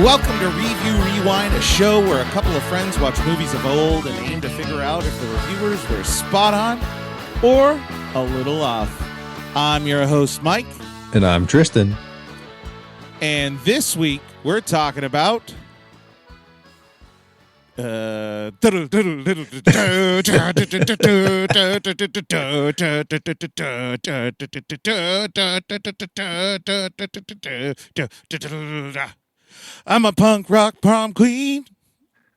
Welcome to Review Rewind, a show where a couple of friends watch movies of old and aim to figure out if the reviewers were spot on or a little off. I'm your host, Mike. And I'm Tristan. And this week, we're talking about... I'm a punk rock prom queen.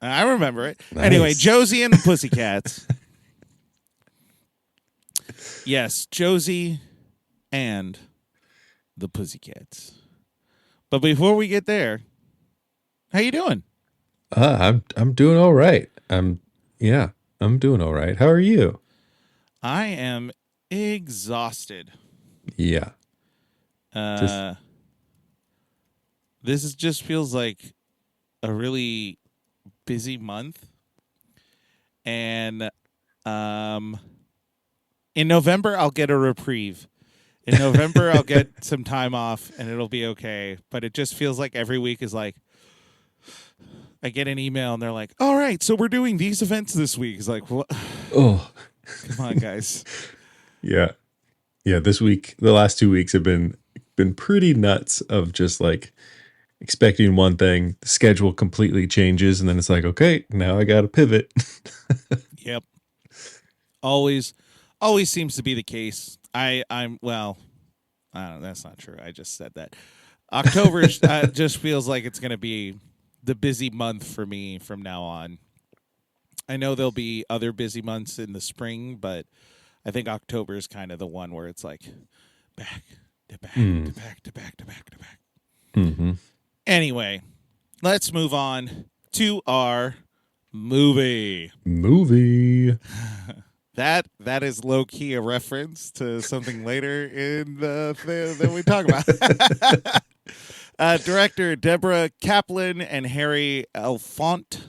I remember it. Nice. Anyway, Josie and the Pussycats. Yes, Josie and the Pussycats. But before we get there, how you doing? I'm doing all right. I'm doing all right. How are you? I am exhausted. Yeah. This just feels like a really busy month. And in November, I'll get a reprieve. In November, I'll get some time off, and it'll be okay. But it just feels like every week is like, I get an email, and they're like, all right, so we're doing these events this week. It's like, what? Oh. Come on, guys. Yeah. Yeah, this week, the last 2 weeks have been pretty nuts of just like expecting one thing, the schedule completely changes, and then it's like, okay, now I got to pivot. Yep. Always seems to be the case. I don't know, that's not true. I just said that. October just feels like it's going to be the busy month for me from now on. I know there'll be other busy months in the spring, but I think October is kind of the one where it's like back to back to back to back to back to back. Mm-hmm. Anyway, let's move on to our movie. That is low-key a reference to something later in the that we talk about. Director Deborah Kaplan and Harry Elfont.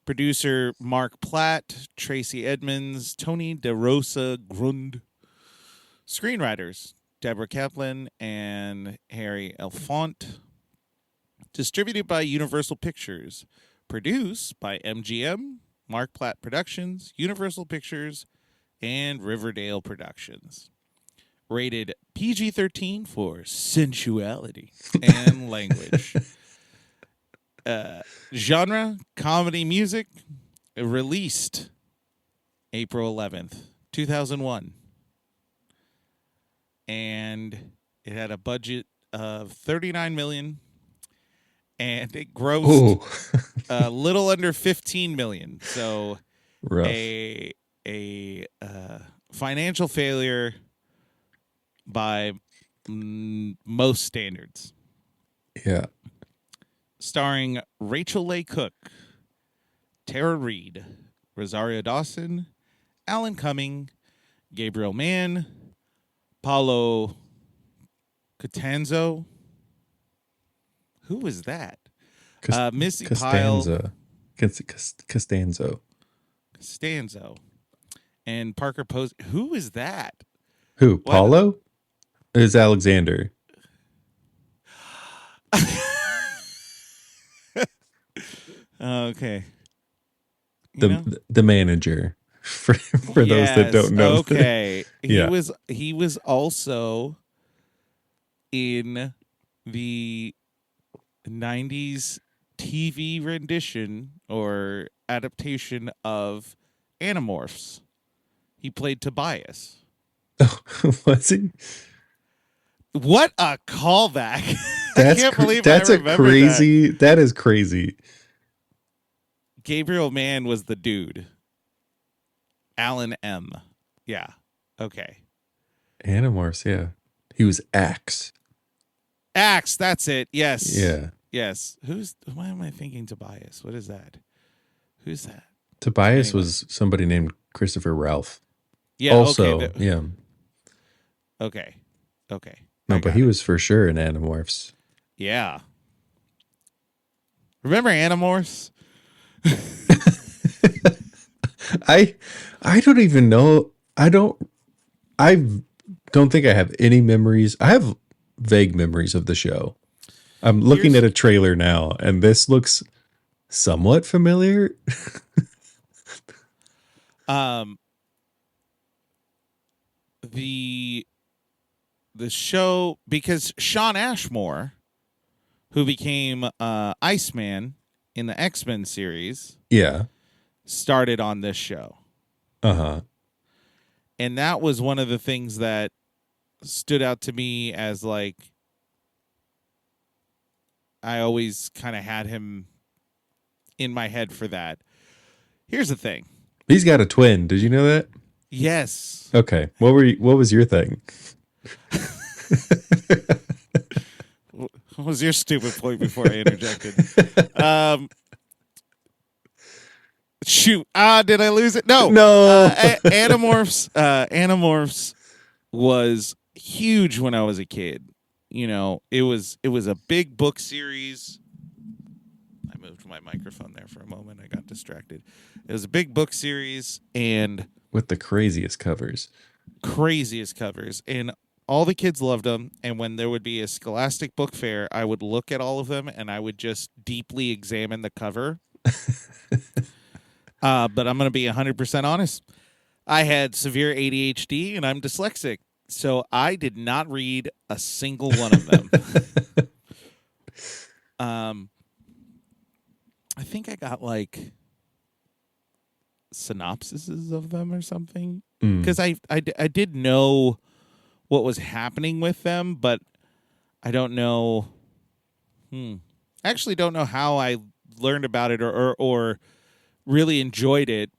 Producer Marc Platt, Tracey Edmonds, Tony DeRosa-Grund. Screenwriters Deborah Kaplan and Harry Elfont. Distributed by Universal Pictures. Produced by MGM, Marc Platt Productions, Universal Pictures, and Riverdale Productions. Rated PG-13 for sensuality and language. Genre, comedy music. Released April 11th, 2001. And it had a budget of $39 million. And it grossed a little under $15 million. So rough. A financial failure by most standards. Yeah. Starring Rachael Leigh Cook, Tara Reid, Rosario Dawson, Alan Cumming, Gabriel Mann, Paulo Costanzo. Who was that? Missi, Pyle. Costanzo. And Parker Posey. Who is that? Who? What? Paulo? Is Alexander. Okay. The manager for those that don't know. Okay. He was also in the 90s TV rendition or adaptation of Animorphs. He played Tobias. Oh, was he? What a callback. That's I can't believe that's I a crazy. That is crazy. Gabriel Mann was the dude. Alan M. Yeah. Okay. Animorphs, yeah. He was Axe. Axe, that's it. Yes. Yeah. Yes. Why am I thinking Tobias? What is that? Who's that? Tobias was somebody named Christopher Ralph. Yeah. Also, okay. yeah. Okay. No, but he was for sure in Animorphs. Yeah. Remember Animorphs? I don't even know. I don't think I have any memories. I have vague memories of the show. I'm looking at a trailer now, and this looks somewhat familiar. The show, because Shawn Ashmore, who became Iceman in the X-Men series, Yeah. started on this show. Uh-huh. And that was one of the things that stood out to me as, like, I always kind of had him in my head for that. Here's the thing. He's got a twin. Did you know that? Yes. Okay. What was your thing? What was your stupid point before I interjected? Shoot. Did I lose it? No. Animorphs was huge when I was a kid. You know, it was a big book series. I moved my microphone there for a moment. I got distracted. It was a big book series, and with the craziest covers. And all the kids loved them. And when there would be a Scholastic book fair, I would look at all of them and I would just deeply examine the cover. But I'm going to be 100% honest. I had severe ADHD and I'm dyslexic. So I did not read a single one of them. I think I got like synopsises of them or something. Because I did know what was happening with them, but I don't know. I actually don't know how I learned about it or really enjoyed it.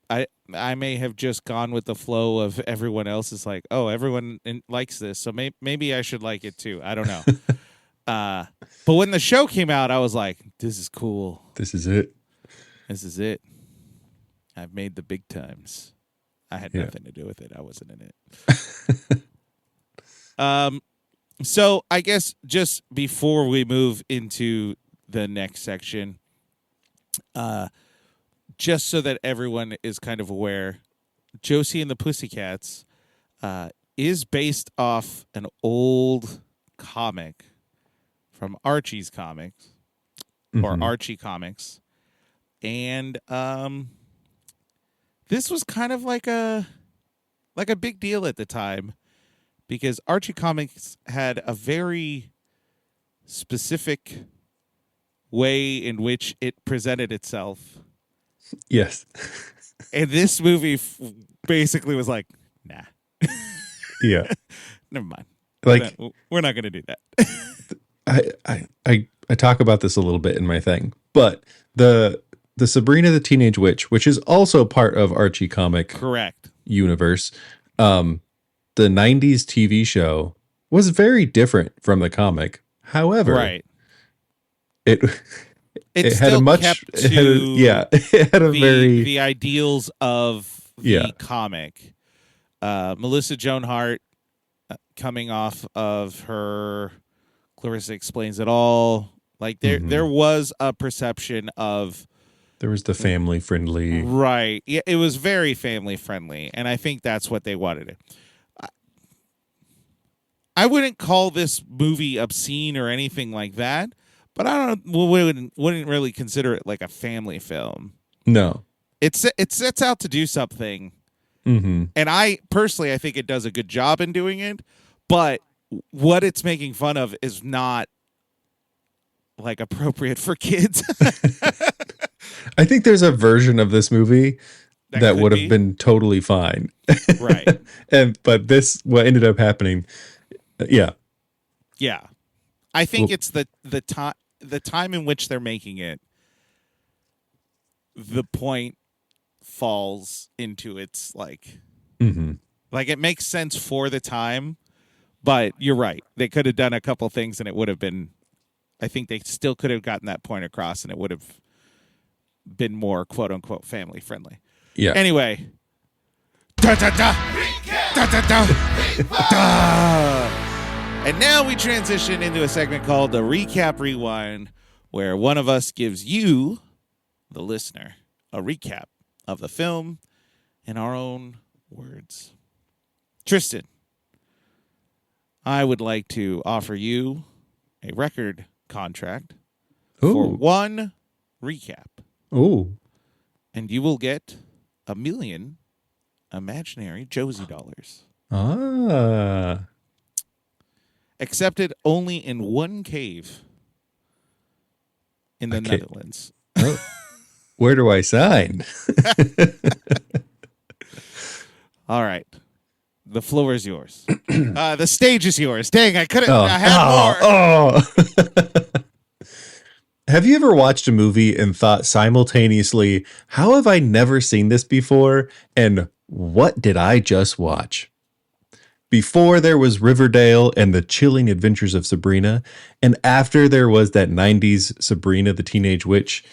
I may have just gone with the flow of everyone else. Is like, oh, everyone likes this, so maybe I should like it too. I don't know. But when the show came out, I was like, this is cool. This is it. This is it. I've made the big times. I had nothing to do with it. I wasn't in it. So I guess just before we move into the next section, just so that everyone is kind of aware, Josie and the Pussycats is based off an old comic from Archie's Comics, or Archie Comics. And this was kind of like a big deal at the time, because Archie Comics had a very specific way in which it presented itself. Yes. And this movie basically was like, nah. Yeah. Never mind. Like, we're not going to do that. I talk about this a little bit in my thing, but the Sabrina the Teenage Witch, which is also part of Archie comic correct universe, the 90s TV show was very different from the comic. However, right. It had a much it had a very the ideals of the comic. Melissa Joan Hart, coming off of her Clarissa Explains It All, like there was a perception of, there was the family friendly, right? Yeah, it was very family friendly, and I think that's what they wanted. I wouldn't call this movie obscene or anything like that, but I wouldn't really consider it like a family film. No, it sets out to do something, and I personally think it does a good job in doing it. But what it's making fun of is not like appropriate for kids. I think there's a version of this movie that would have been totally fine, right? But what ended up happening. Yeah. I think it's the time in which they're making it. The point falls into its like it makes sense for the time, but you're right. They could have done a couple things and it would have been. I think they still could have gotten that point across, and it would have been more "quote unquote" family friendly. Yeah. Anyway. Da, da, da. Da, da, da. Da. And now we transition into a segment called the Recap Rewind, where one of us gives you, the listener, a recap of the film in our own words. Tristan, I would like to offer you a record contract for one recap. Ooh. And you will get 1 million imaginary Josie dollars. Ah. Accepted only in one cave in the Netherlands. Oh. Where do I sign? All right. The floor is yours. The stage is yours. Dang, I couldn't. I had more. Have you ever watched a movie and thought simultaneously, how have I never seen this before? And what did I just watch? Before there was Riverdale and the chilling adventures of Sabrina, and after there was that 90s Sabrina the Teenage Witch,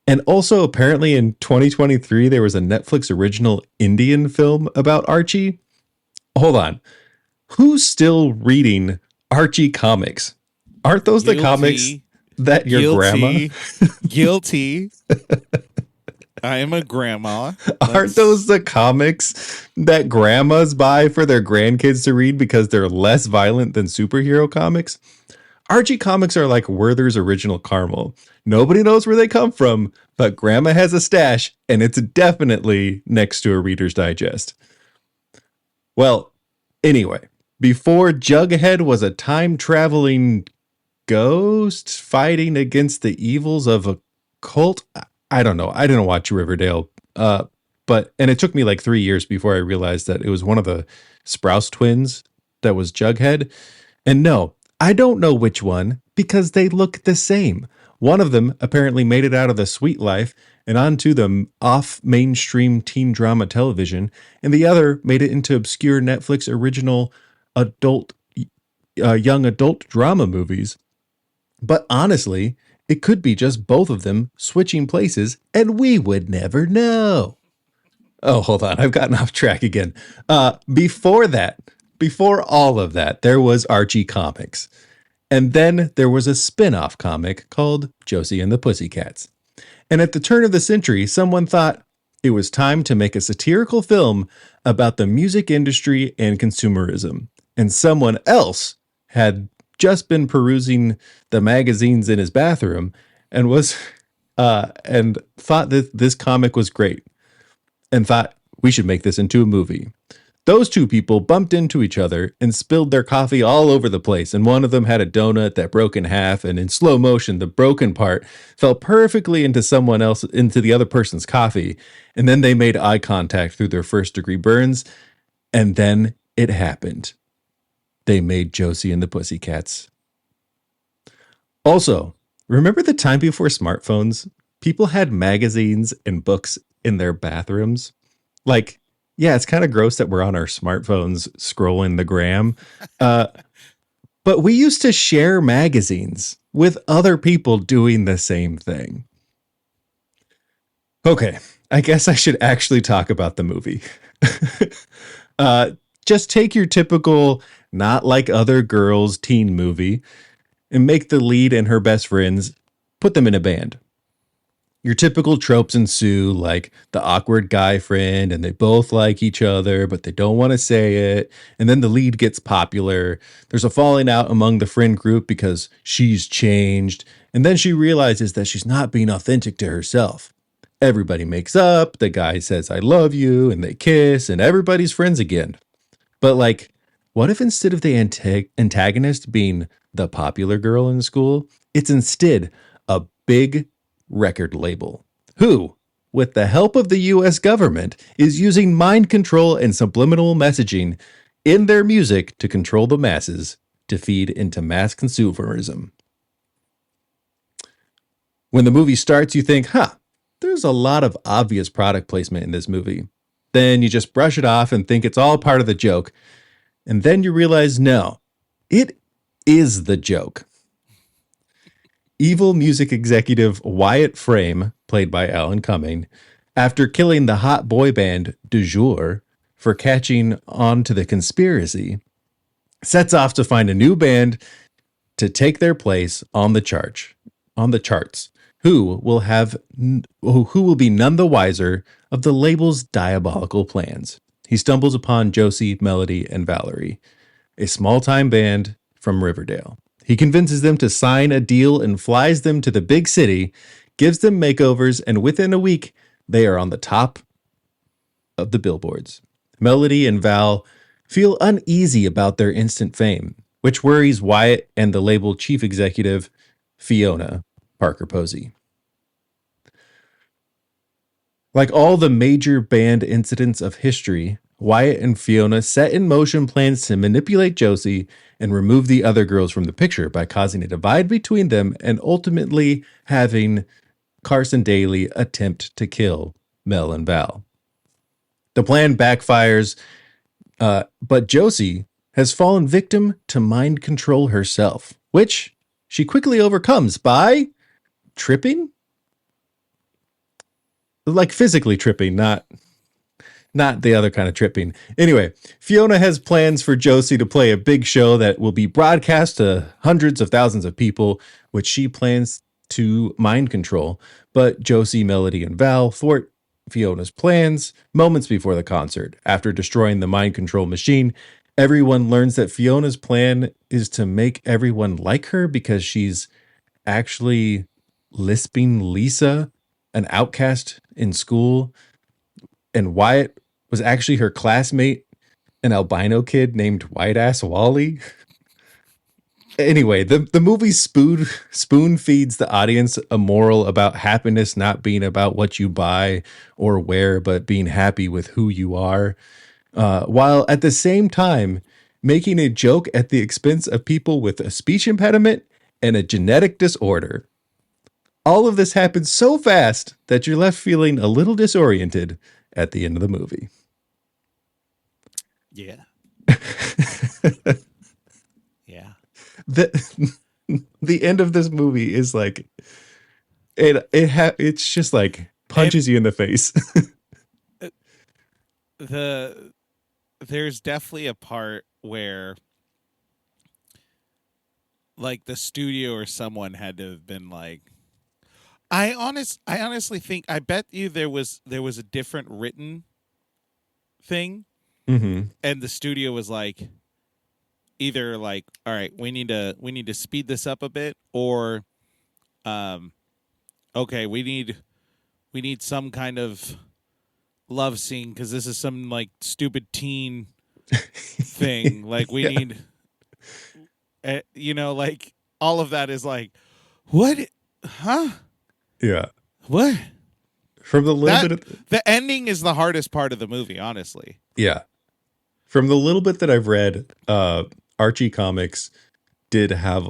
and also apparently in 2023 there was a Netflix original Indian film about Archie. Hold on. Who's still reading Archie comics? Aren't those the comics that your grandma? Guilty. I am a grandma. Aren't those the comics that grandmas buy for their grandkids to read because they're less violent than superhero comics? Archie comics are like Werther's original caramel. Nobody knows where they come from, but grandma has a stash, and it's definitely next to a Reader's Digest. Well, anyway, before Jughead was a time-traveling ghost fighting against the evils of a cult, I don't know. I didn't watch Riverdale, and it took me like 3 years before I realized that it was one of the Sprouse twins that was Jughead. And no, I don't know which one because they look the same. One of them apparently made it out of the sweet life and onto the off-mainstream teen drama television, and the other made it into obscure Netflix original young adult drama movies. But honestly, it could be just both of them switching places, and we would never know. Oh, hold on. I've gotten off track again. Before all of that, there was Archie Comics. And then there was a spin-off comic called Josie and the Pussycats. And at the turn of the century, someone thought it was time to make a satirical film about the music industry and consumerism. And someone else had just been perusing the magazines in his bathroom and and thought that this comic was great and thought we should make this into a movie. Those two people bumped into each other and spilled their coffee all over the place, and one of them had a donut that broke in half, and in slow motion, the broken part fell perfectly into the other person's coffee, and then they made eye contact through their first-degree burns, and then it happened. They made Josie and the Pussycats. Also, remember the time before smartphones? People had magazines and books in their bathrooms? Like, yeah, it's kind of gross that we're on our smartphones scrolling the gram. But we used to share magazines with other people doing the same thing. Okay, I guess I should actually talk about the movie. Just take your typical not like other girls teen movie and make the lead and her best friends, put them in a band. Your typical tropes ensue, like the awkward guy friend, and they both like each other, but they don't want to say it. And then the lead gets popular. There's a falling out among the friend group because she's changed. And then she realizes that she's not being authentic to herself. Everybody makes up. The guy says, I love you, and they kiss, and everybody's friends again. But like, what if instead of the antagonist being the popular girl in school, it's instead a big record label who, with the help of the US government, is using mind control and subliminal messaging in their music to control the masses to feed into mass consumerism. When the movie starts, you think, there's a lot of obvious product placement in this movie. Then you just brush it off and think it's all part of the joke. And then you realize, no, it is the joke. Evil music executive Wyatt Frame, played by Alan Cumming, after killing the hot boy band Du Jour for catching on to the conspiracy, sets off to find a new band to take their place on the charts, who will be none the wiser of the label's diabolical plans. He stumbles upon Josie, Melody, and Valerie, a small-time band from Riverdale. He convinces them to sign a deal and flies them to the big city, gives them makeovers, and within a week, they are on the top of the billboards. Melody and Val feel uneasy about their instant fame, which worries Wyatt and the label chief executive, Fiona Parker Posey. Like all the major band incidents of history, Wyatt and Fiona set in motion plans to manipulate Josie and remove the other girls from the picture by causing a divide between them and ultimately having Carson Daly attempt to kill Mel and Val. The plan backfires, but Josie has fallen victim to mind control herself, which she quickly overcomes by tripping? Like physically tripping, not the other kind of tripping. Anyway, Fiona has plans for Josie to play a big show that will be broadcast to hundreds of thousands of people, which she plans to mind control. But Josie, Melody, and Val thwart Fiona's plans moments before the concert. After destroying the mind control machine, everyone learns that Fiona's plan is to make everyone like her because she's actually lisping Lisa, an outcast in school, and Wyatt was actually her classmate, an albino kid named White Ass Wally. Anyway, the movie spoon feeds the audience a moral about happiness not being about what you buy or wear, but being happy with who you are, while at the same time making a joke at the expense of people with a speech impediment and a genetic disorder. All of this happens so fast that you're left feeling a little disoriented at the end of the movie. Yeah. Yeah. The end of this movie is like it's just like punches you in the face. There's definitely a part where like the studio or someone had to have been like, I honestly think, I bet you there was a different written thing, and the studio was like, either like, all right, we need to speed this up a bit, or, okay, we need some kind of love scene because this is some like stupid teen thing. Like we need, like all of that is like, what, huh? Yeah. What? From the little bit of the ending is the hardest part of the movie, honestly. Yeah. From the little bit that I've read, Archie Comics did have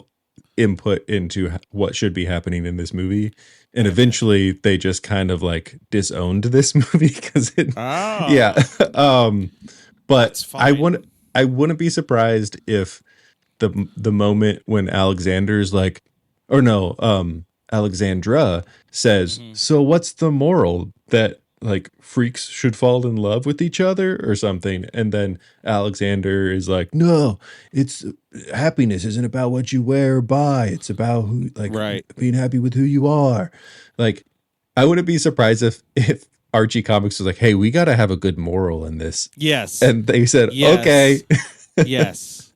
input into what should be happening in this movie, and eventually they just kind of like disowned this movie because but I wouldn't be surprised if the moment when Alexander's like, or no, Alexandra says, so what's the moral, that like freaks should fall in love with each other or something? And then Alexander is like, no, it's happiness isn't about what you wear or buy. It's about who, like, being happy with who you are. Like, I wouldn't be surprised if Archie Comics was like, hey, we got to have a good moral in this. Yes. And they said, okay. Yes.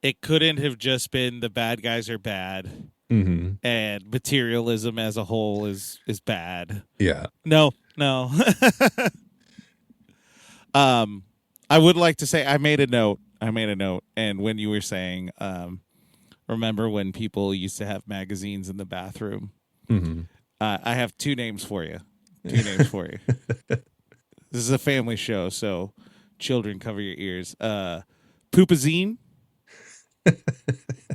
It couldn't have just been the bad guys are bad. And materialism as a whole is bad. Yeah. No. I would like to say I made a note. And when you were saying, remember when people used to have magazines in the bathroom? I have two names for you. This is a family show, so children, cover your ears. Poopazine.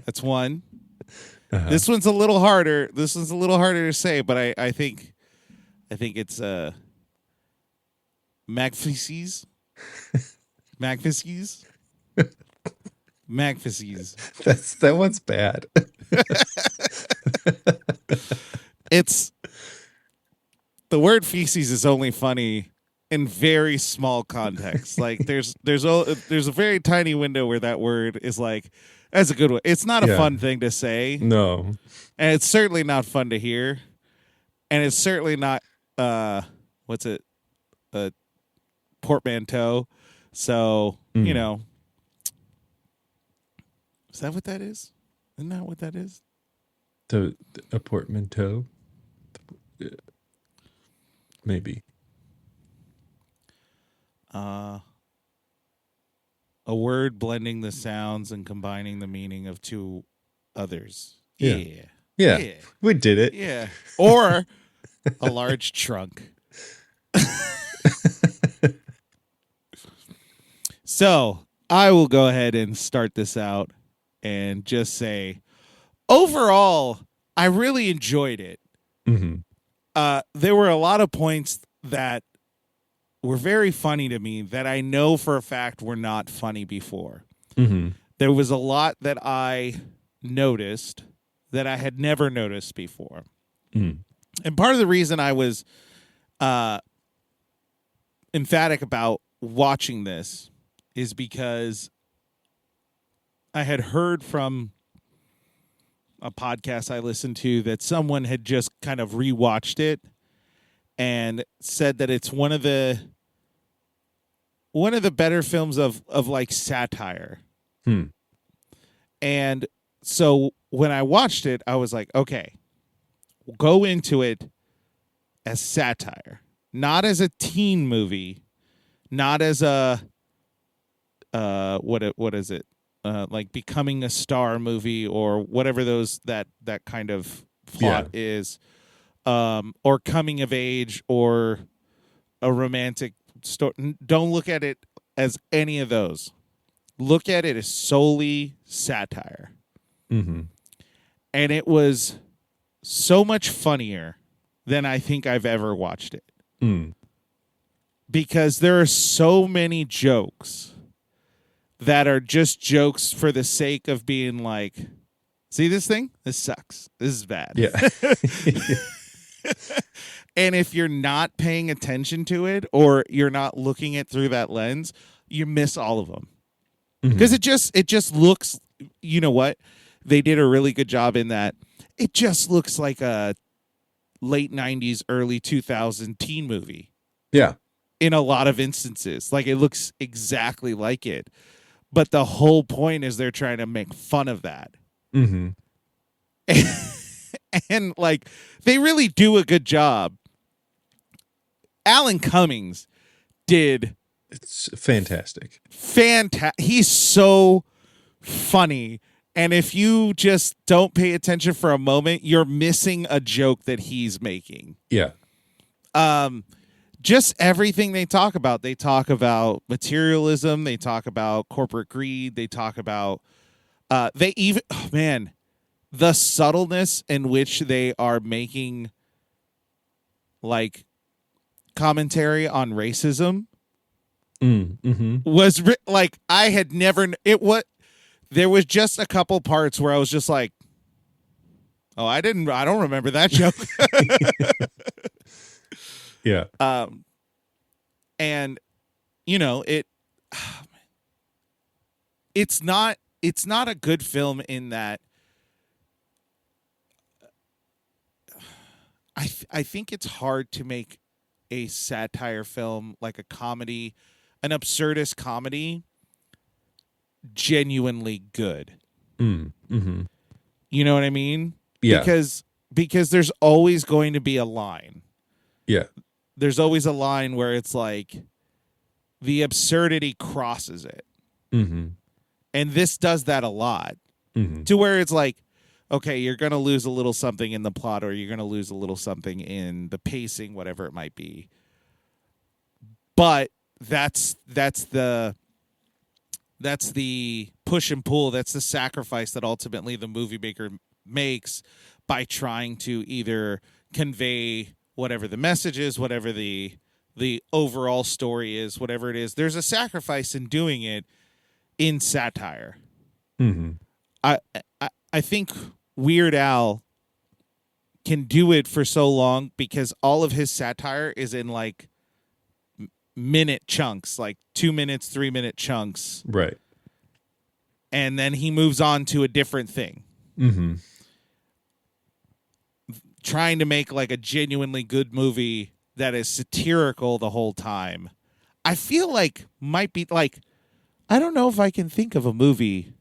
That's one. This one's a little harder. To say, but I think it's Magfices. That one's bad. It's the word feces is only funny in very small context. Like there's a very tiny window where that word is like, that's a good one. It's not a fun thing to say. No. And it's certainly not fun to hear. And it's certainly not what's it? A portmanteau. So, is that what that is? Isn't that what that is? A portmanteau? Maybe. A word blending the sounds and combining the meaning of two others. Yeah. We did it. Yeah. Or a large trunk. So I will go ahead and start this out and just say, overall, I really enjoyed it. Mm-hmm. There were a lot of points that were very funny to me that I know for a fact were not funny before. Mm-hmm. There was a lot that I noticed that I had never noticed before. Mm. And part of the reason I was emphatic about watching this is because I had heard from a podcast I listened to that someone had just kind of rewatched it and said that it's one of the better films of like satire. And so when I watched it, I was like, okay, go into it as satire, not as a teen movie, not as a what is it? Like Becoming a Star movie or whatever that kind of plot is, or coming of age or a romantic story. Don't look at it as any of those. Look at it as solely satire. Mm-hmm. And it was so much funnier than I think I've ever watched it. Mm. Because there are so many jokes that are just jokes for the sake of being like, see this thing? This sucks. This is bad. Yeah. And if you're not paying attention to it or you're not looking it through that lens, you miss all of them. Because it just looks, you know what? They did a really good job in that. It just looks like a late 90s, early 2000 teen movie. Yeah. In a lot of instances. Like, it looks exactly like it. But the whole point is they're trying to make fun of that. Mm-hmm. And like, they really do a good job. Alan Cummings did... It's fantastic. He's so funny. And if you just don't pay attention for a moment, you're missing a joke that he's making. Yeah. Just everything they talk about. They talk about materialism. They talk about corporate greed. They talk about the subtleness in which they are making like commentary on racism was like I had never. There was just a couple parts where I was just like, oh, I don't remember that joke. Yeah. And you know, it's not a good film in that I think it's hard to make a satire film, like a comedy, an absurdist comedy, genuinely good. Mm-hmm. You know what I mean? Yeah. Because there's always going to be a line. Yeah. There's always a line where it's like the absurdity crosses it. Mm-hmm. And this does that a lot. Mm-hmm. To where it's like, okay, you're going to lose a little something in the plot or you're going to lose a little something in the pacing, whatever it might be. But that's the push and pull. That's the sacrifice that ultimately the movie maker makes by trying to either convey whatever the message is, whatever the overall story is, whatever it is. There's a sacrifice in doing it in satire. Mm-hmm. I think Weird Al can do it for so long because all of his satire is in like minute chunks, like 2 minutes, 3 minute chunks. Right. And then he moves on to a different thing. Mm-hmm. Trying to make like a genuinely good movie that is satirical the whole time. I feel like might be like, I don't know if I can think of a movie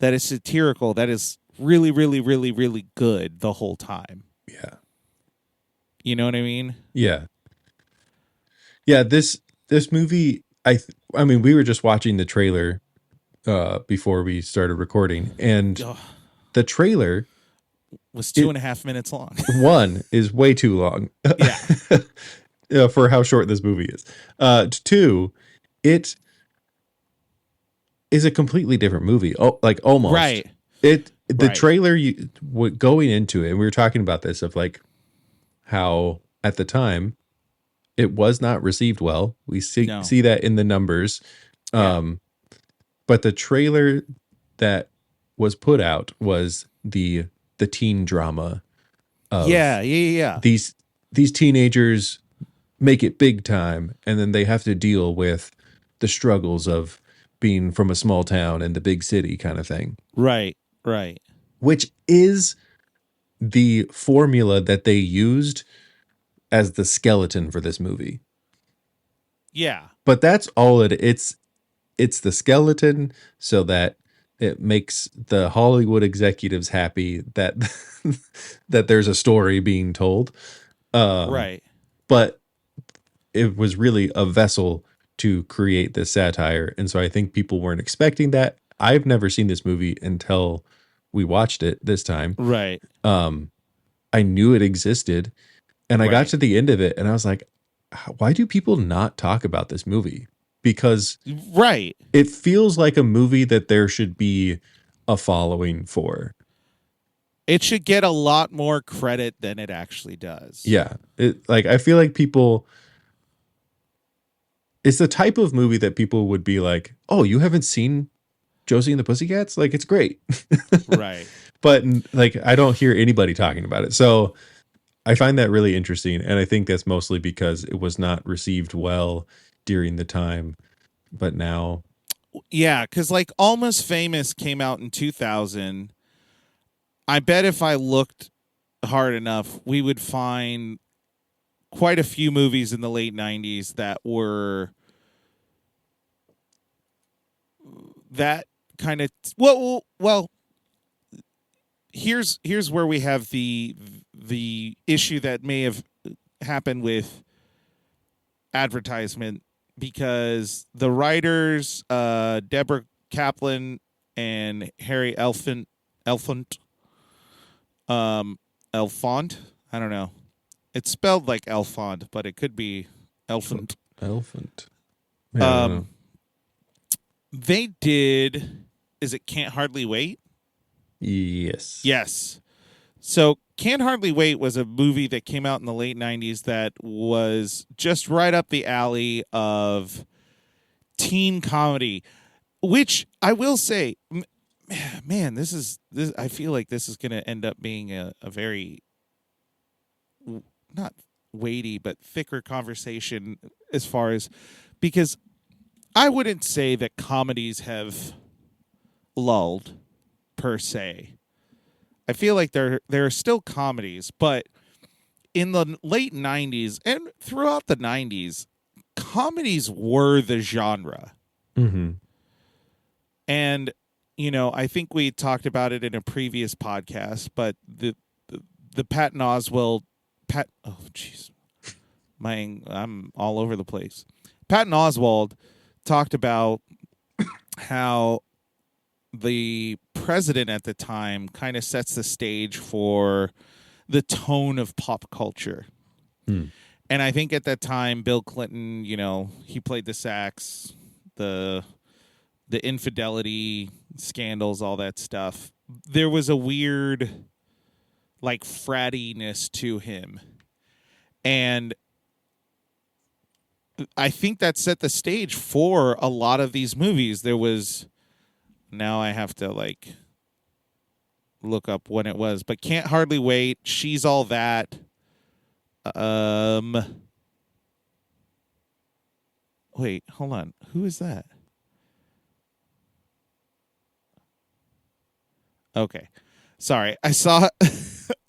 that is satirical, that is really, really, really, really good the whole time. Yeah. You know what I mean? Yeah. Yeah, this movie, I mean, we were just watching the trailer before we started recording, and Ugh, the trailer was 2.5 minutes long. one is way too long. Yeah. For how short this movie is. Two, it is a completely different movie. Oh, like almost. Right. The Right. trailer going into it, and we were talking about this of like how at the time it was not received well. We see that in the numbers. But the trailer that was put out was the teen drama of these teenagers make it big time, and then they have to deal with the struggles of being from a small town and the big city kind of thing. Right. Right. Which is the formula that they used as the skeleton for this movie. Yeah. But that's all it's the skeleton so that it makes the Hollywood executives happy that that there's a story being told. Right. But it was really a vessel to create this satire. And so I think people weren't expecting that. I've never seen this movie until we watched it this time. Right. I knew it existed, and I got to the end of it and I was like, why do people not talk about this movie? Because it feels like a movie that there should be a following for. It should get a lot more credit than it actually does. Yeah. I feel like people, it's the type of movie that people would be like, oh, you haven't seen Josie and the Pussycats? Like, it's great. Right. But like, I don't hear anybody talking about it. So I find that really interesting. And I think that's mostly because it was not received well during the time. But now. Yeah, because like Almost Famous came out in 2000. I bet if I looked hard enough, we would find quite a few movies in the late 90s that were that kind of well here's where we have the issue that may have happened with advertisement, because the writers Deborah Kaplan and Harry Elfont, I don't know. It's spelled like Elfont, but it could be Elfont. Yeah, they did, is it Can't Hardly Wait? Yes. So Can't Hardly Wait was a movie that came out in the late 90s that was just right up the alley of teen comedy, which I will say, man, this I feel like this is going to end up being a very, not weighty, but thicker conversation as far as, because I wouldn't say that comedies have lulled per se. I feel like there are still comedies, but in the late 90s and throughout the 90s, comedies were the genre. Mm-hmm. And, you know, I think we talked about it in a previous podcast, but the Patton Oswalt, oh, jeez. I'm all over the place. Patton Oswalt talked about how the president at the time kind of sets the stage for the tone of pop culture. And I think at that time, Bill Clinton, you know, he played the sax, the infidelity scandals, all that stuff. There was a weird, like, frattiness to him. And I think that set the stage for a lot of these movies. There was, now I have to like look up when it was, but Can't Hardly Wait, She's All That. Wait, hold on. Who is that? Okay. Sorry. I saw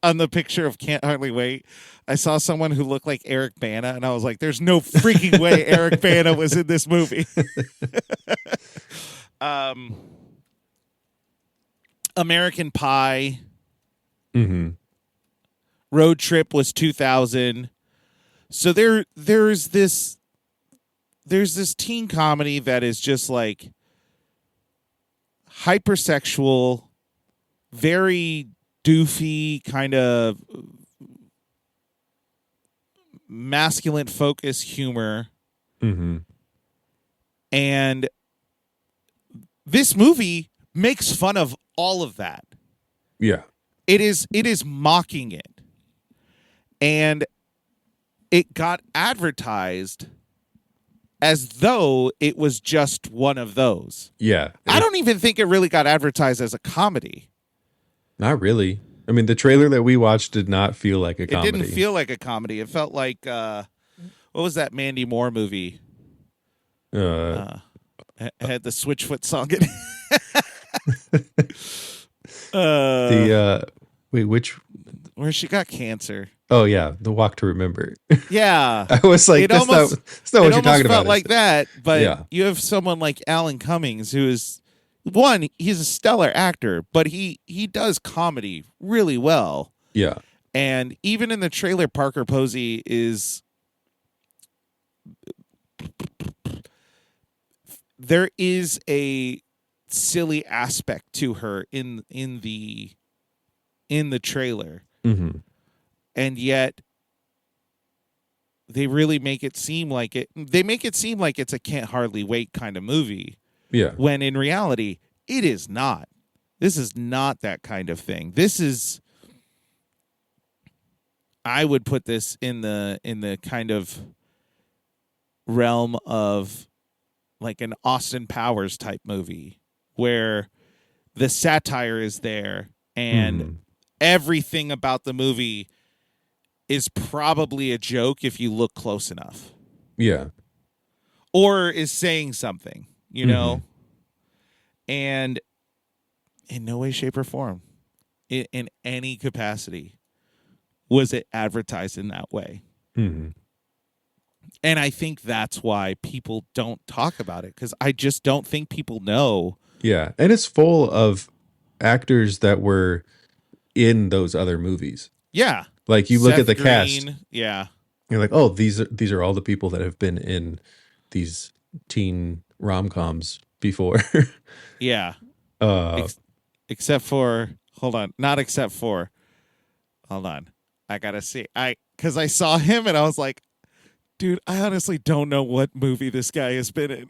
on the picture of Can't Hardly Wait, I saw someone who looked like Eric Bana, and I was like, there's no freaking way Eric Bana was in this movie. American Pie. Mm-hmm. Road Trip was 2000. So there's this teen comedy that is just like hypersexual, very doofy, kind of masculine focus humor. Mm-hmm. And this movie makes fun of all of that. Yeah. It is mocking it. And it got advertised as though it was just one of those. Yeah. I don't even think it really got advertised as a comedy. Not really. I mean, the trailer that we watched did not feel like a comedy. It didn't feel like a comedy. It felt like, what was that Mandy Moore movie? Had the Switchfoot song in it. Wait, which? Where she got cancer. Oh yeah, The Walk to Remember. Yeah. I was like, that's not what you're talking about. It felt like that, but yeah. You have someone like Alan Cummings, who is, one, he's a stellar actor, but he does comedy really well. Yeah. And even in the trailer, Parker Posey is, there is a silly aspect to her in the trailer. Mm-hmm. And yet they really make it seem like it's a Can't Hardly Wait kind of movie. Yeah. When in reality, it is not. This is not that kind of thing. This is, I would put this in the kind of realm of like an Austin Powers type movie where the satire is there and everything about the movie is probably a joke if you look close enough. Yeah. Or is saying something, you know? And in no way, shape, or form, in any capacity, was it advertised in that way. Mm-hmm. And I think that's why people don't talk about it, because I just don't think people know. Yeah. And it's full of actors that were in those other movies. Yeah. Like you look at the cast. Yeah. You're like, oh, these are all the people that have been in these teen rom-coms before. Yeah. Except for, hold on. Not except for, hold on. I got to see. Because I saw him and I was like, dude, I honestly don't know what movie this guy has been in.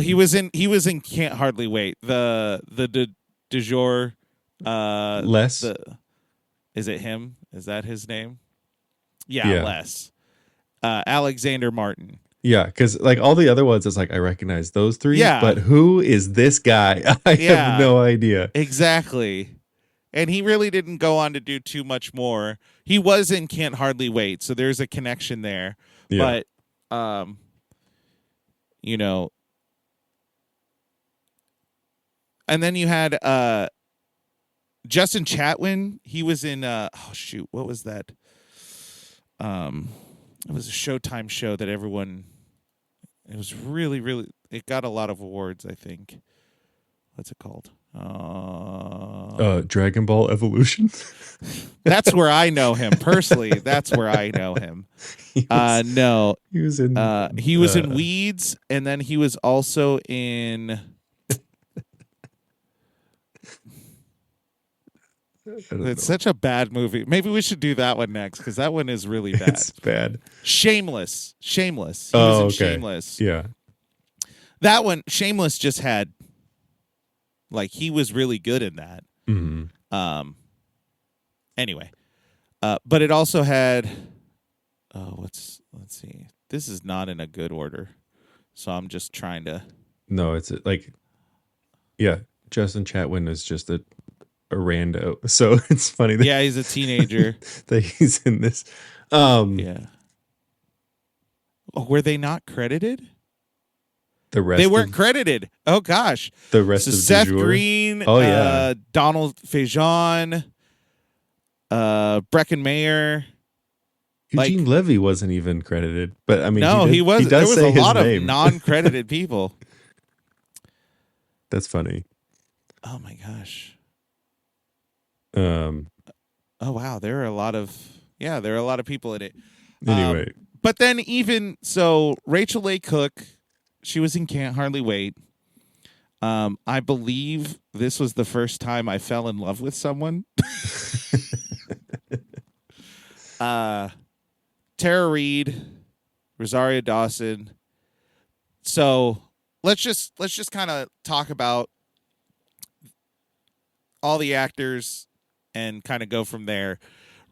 He was in Can't Hardly Wait. The du jour. Les. Is it him? Is that his name? Yeah. Les. Alexander Martin. Yeah, because like all the other ones, it's like I recognize those three. Yeah. But who is this guy? I have no idea. Exactly. And he really didn't go on to do too much more. He was in Can't Hardly Wait, so there's a connection there. Yeah. But you know, and then you had Justin Chatwin. He was in what was that? It was a Showtime show that everyone. It was really, really. It got a lot of awards, I think. What's it called? Dragon Ball Evolution. That's where I know him personally. That's where I know him. No, he was in. He was in Weeds, and then he was also in. It's such a bad movie. Maybe we should do that one next because that one is really bad. It's bad. Shameless. He was in Shameless. Yeah. That one, Shameless just had, like, he was really good in that. Mm-hmm. Anyway, but it also had, let's see. This is not in a good order, so I'm just trying to. No, it's like, yeah, Justin Chatwin is just a rando, so it's funny that he's a teenager that he's in this. Yeah. Oh, were they not credited? The rest they weren't credited. Oh gosh. The rest of Seth du jour? Green. Oh yeah. Donald Faison. Breckin Mayer. Eugene Levy wasn't even credited, but I mean, no, he was. There was a lot of non-credited people. That's funny. Oh my gosh. Um. Oh wow, there are a lot of people in it. Anyway. But then even so, Rachael Leigh Cook, she was in Can't Hardly Wait. I believe this was the first time I fell in love with someone. Tara Reid, Rosario Dawson. So let's just kind of talk about all the actors and kind of go from there.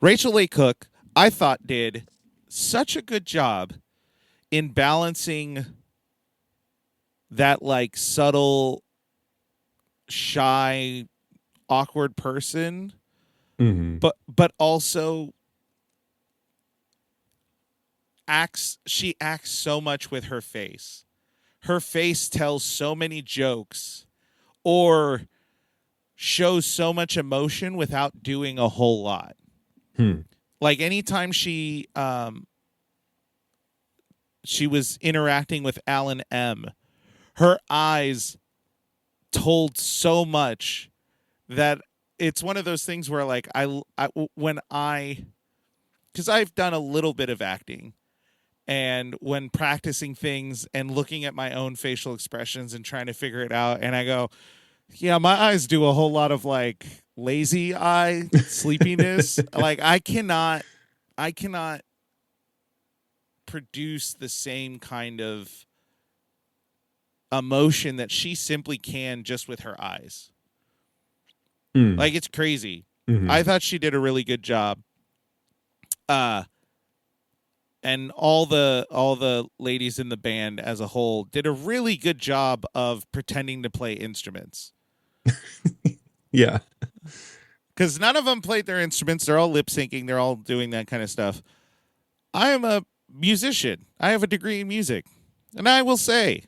Rachael Leigh Cook, I thought, did such a good job in balancing that like subtle, shy, awkward person, but also she acts so much with her face. Her face tells so many jokes or shows so much emotion without doing a whole lot. Like anytime she was interacting with Alan M, her eyes told so much that it's one of those things where like because I've done a little bit of acting, and when practicing things and looking at my own facial expressions and trying to figure it out, and I go, yeah, my eyes do a whole lot of like lazy eye sleepiness. Like I cannot produce the same kind of emotion that she simply can just with her eyes. Like it's crazy. I thought she did a really good job. And all the ladies in the band as a whole did a really good job of pretending to play instruments. Yeah. Because none of them played their instruments. They're all lip syncing. They're all doing that kind of stuff. I am a musician. I have a degree in music. And I will say,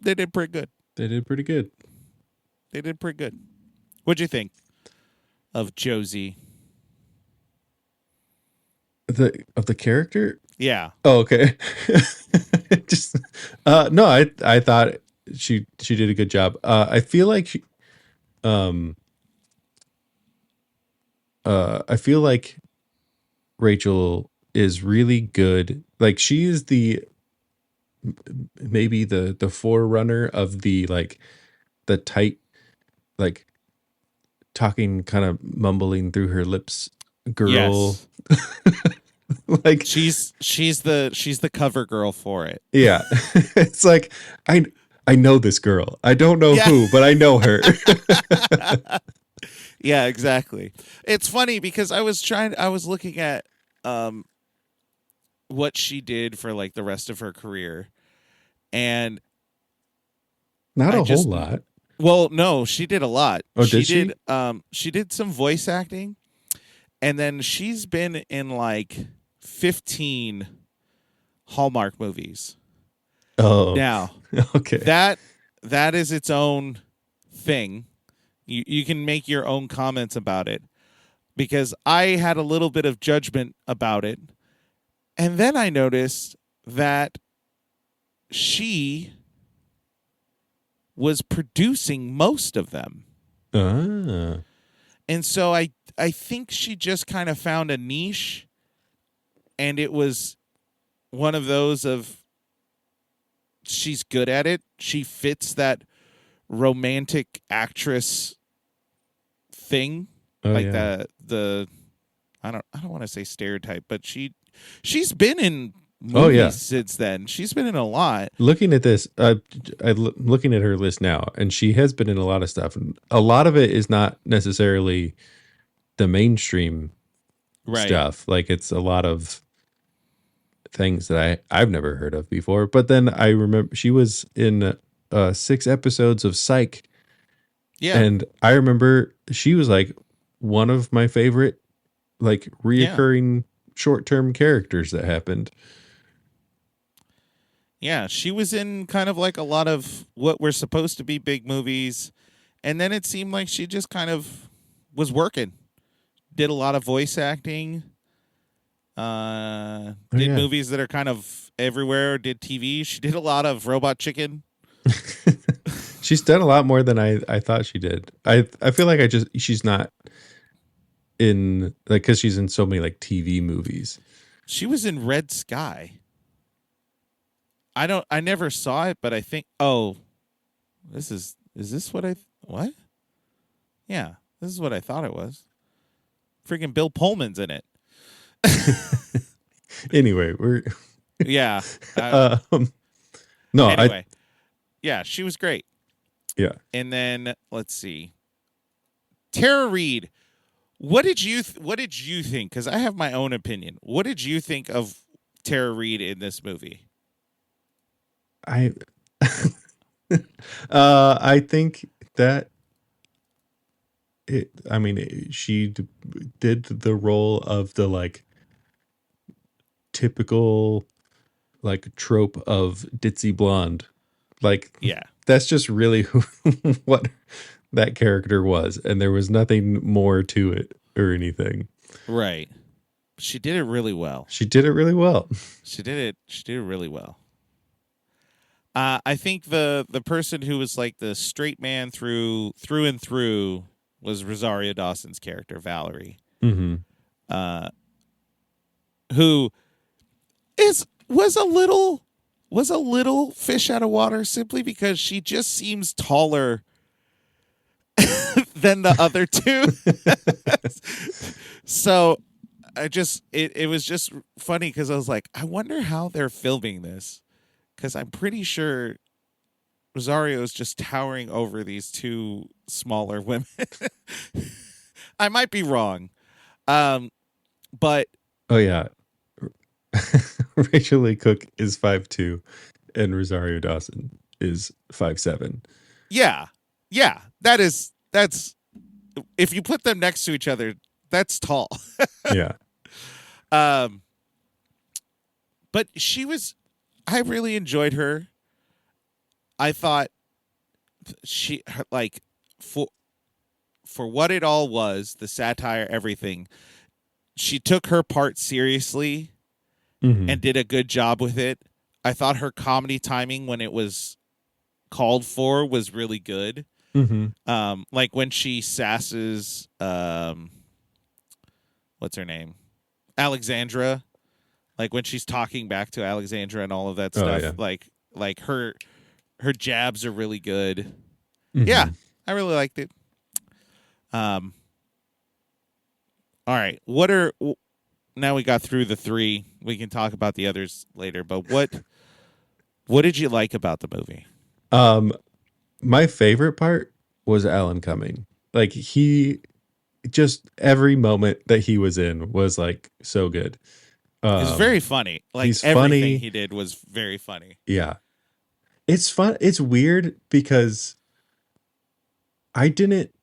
they did pretty good. They did pretty good. What'd you think of Josie? Of the character? Yeah. Oh, okay. Just no, I thought she did a good job. I feel like I feel like Rachael is really good. Like she is maybe the forerunner of the like the tight, like talking, kind of mumbling through her lips girl. Yes. Like she's the cover girl for it. Yeah. It's like I know this girl. I don't know who, but I know her. Yeah, exactly. It's funny because I was looking at what she did for like the rest of her career, and not a whole lot. Well, no, she did a lot. Oh, did she? She did some voice acting, and then she's been in like 15 Hallmark movies. Oh, now, okay. That is its own thing. You can make your own comments about it, because I had a little bit of judgment about it, and then I noticed that she was producing most of them. And so I think she just kind of found a niche, and it was one of those of she's good at it. She fits that romantic actress thing. The I don't want to say stereotype, but she's been in movies since then. She's been in a lot. Looking at this, looking at her list now, and she has been in a lot of stuff. A lot of it is not necessarily the mainstream stuff. Like it's a lot of things that I've never heard of before. But then I remember she was in 6 episodes of Psych. Yeah. And I remember she was like one of my favorite like reoccurring short-term characters that happened. Yeah, she was in kind of like a lot of what were supposed to be big movies, and then it seemed like she just kind of was working. Did a lot of voice acting. Did movies that are kind of everywhere. Did TV. She did a lot of Robot Chicken. She's done a lot more than I thought she did. I feel like she's not in, like, because she's in so many like TV movies. She was in Red Sky. I never saw it, but I think, is this what? Yeah, this is what I thought it was. Freaking Bill Pullman's in it. Anyway, we're yeah. No, anyway, yeah, she was great. Yeah. And then let's see, Tara Reid. What did you think? Because I have my own opinion. What did you think of Tara Reid in this movie? I think that she did the role of the like typical like trope of ditzy blonde. Like, yeah, that's just really what that character was, and there was nothing more to it or anything. Right. She did it really well. She did it really well. She did it really well. I think the person who was like the straight man through and through was Rosario Dawson's character, Valerie. Mm-hmm. Who was a little fish out of water simply because she just seems taller than the other two. So it was just funny because I was like, I wonder how they're filming this, because I'm pretty sure Rosario is just towering over these two smaller women. I might be wrong, but oh yeah, Rachael Leigh Cook is 5'2", and Rosario Dawson is 5'7". Yeah, that's if you put them next to each other, that's tall. Yeah. But I really enjoyed her. I thought for what it all was, the satire, everything, she took her part seriously and did a good job with it. I thought her comedy timing when it was called for was really good. Mm-hmm. Like when she sasses, what's her name? Alexandra. Like when she's talking back to Alexandra and all of that stuff. Yeah. Like her jabs are really good. Mm-hmm. Yeah, I really liked it. All right. Now we got through the three. We can talk about the others later, but what did you like about the movie? My favorite part was Alan Cumming. Like, he just, every moment that he was in was like so good. It's very funny. Like, he's everything funny. he did was very funny. Yeah. It's fun. It's weird because I didn't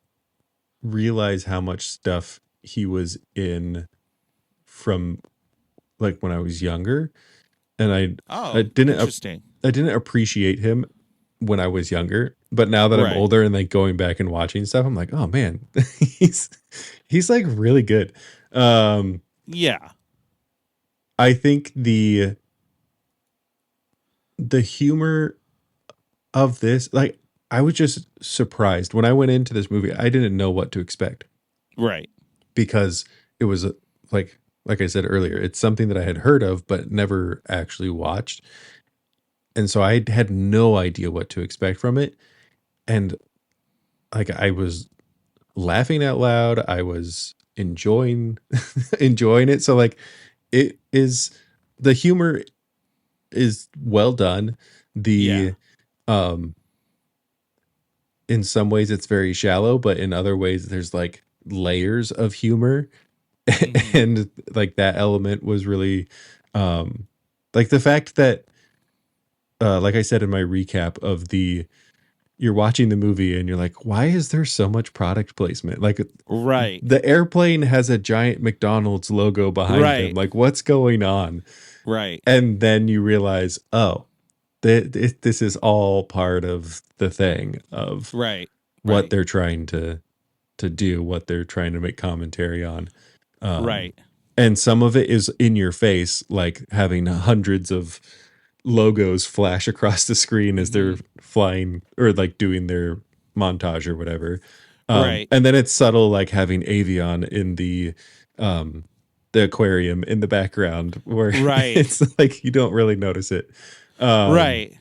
realize how much stuff he was in from like when I was younger. And I didn't appreciate him when I was younger, but now that I'm older and like going back and watching stuff, I'm like, oh man, he's like really good. Yeah. I think the humor of this, like, I was just surprised when I went into this movie. I didn't know what to expect. Right. Because it was like I said earlier, it's something that I had heard of, but never actually watched. And so I had no idea what to expect from it. And like, I was laughing out loud. I was enjoying it. So like, the humor is well done. In some ways it's very shallow, but in other ways there's like layers of humor. Mm-hmm. And like that element was really like the fact that like I said in my recap of you're watching the movie and you're like, why is there so much product placement? Like, right. The airplane has a giant McDonald's logo behind them. Like, what's going on? Right. And then you realize, oh, this is all part of the thing of what they're trying to do, what they're trying to make commentary on. Right. And some of it is in your face, like having hundreds of logos flash across the screen as they're flying or like doing their montage or whatever. Right. And then it's subtle, like having Avion in the aquarium in the background where Right. it's like you don't really notice it. Right.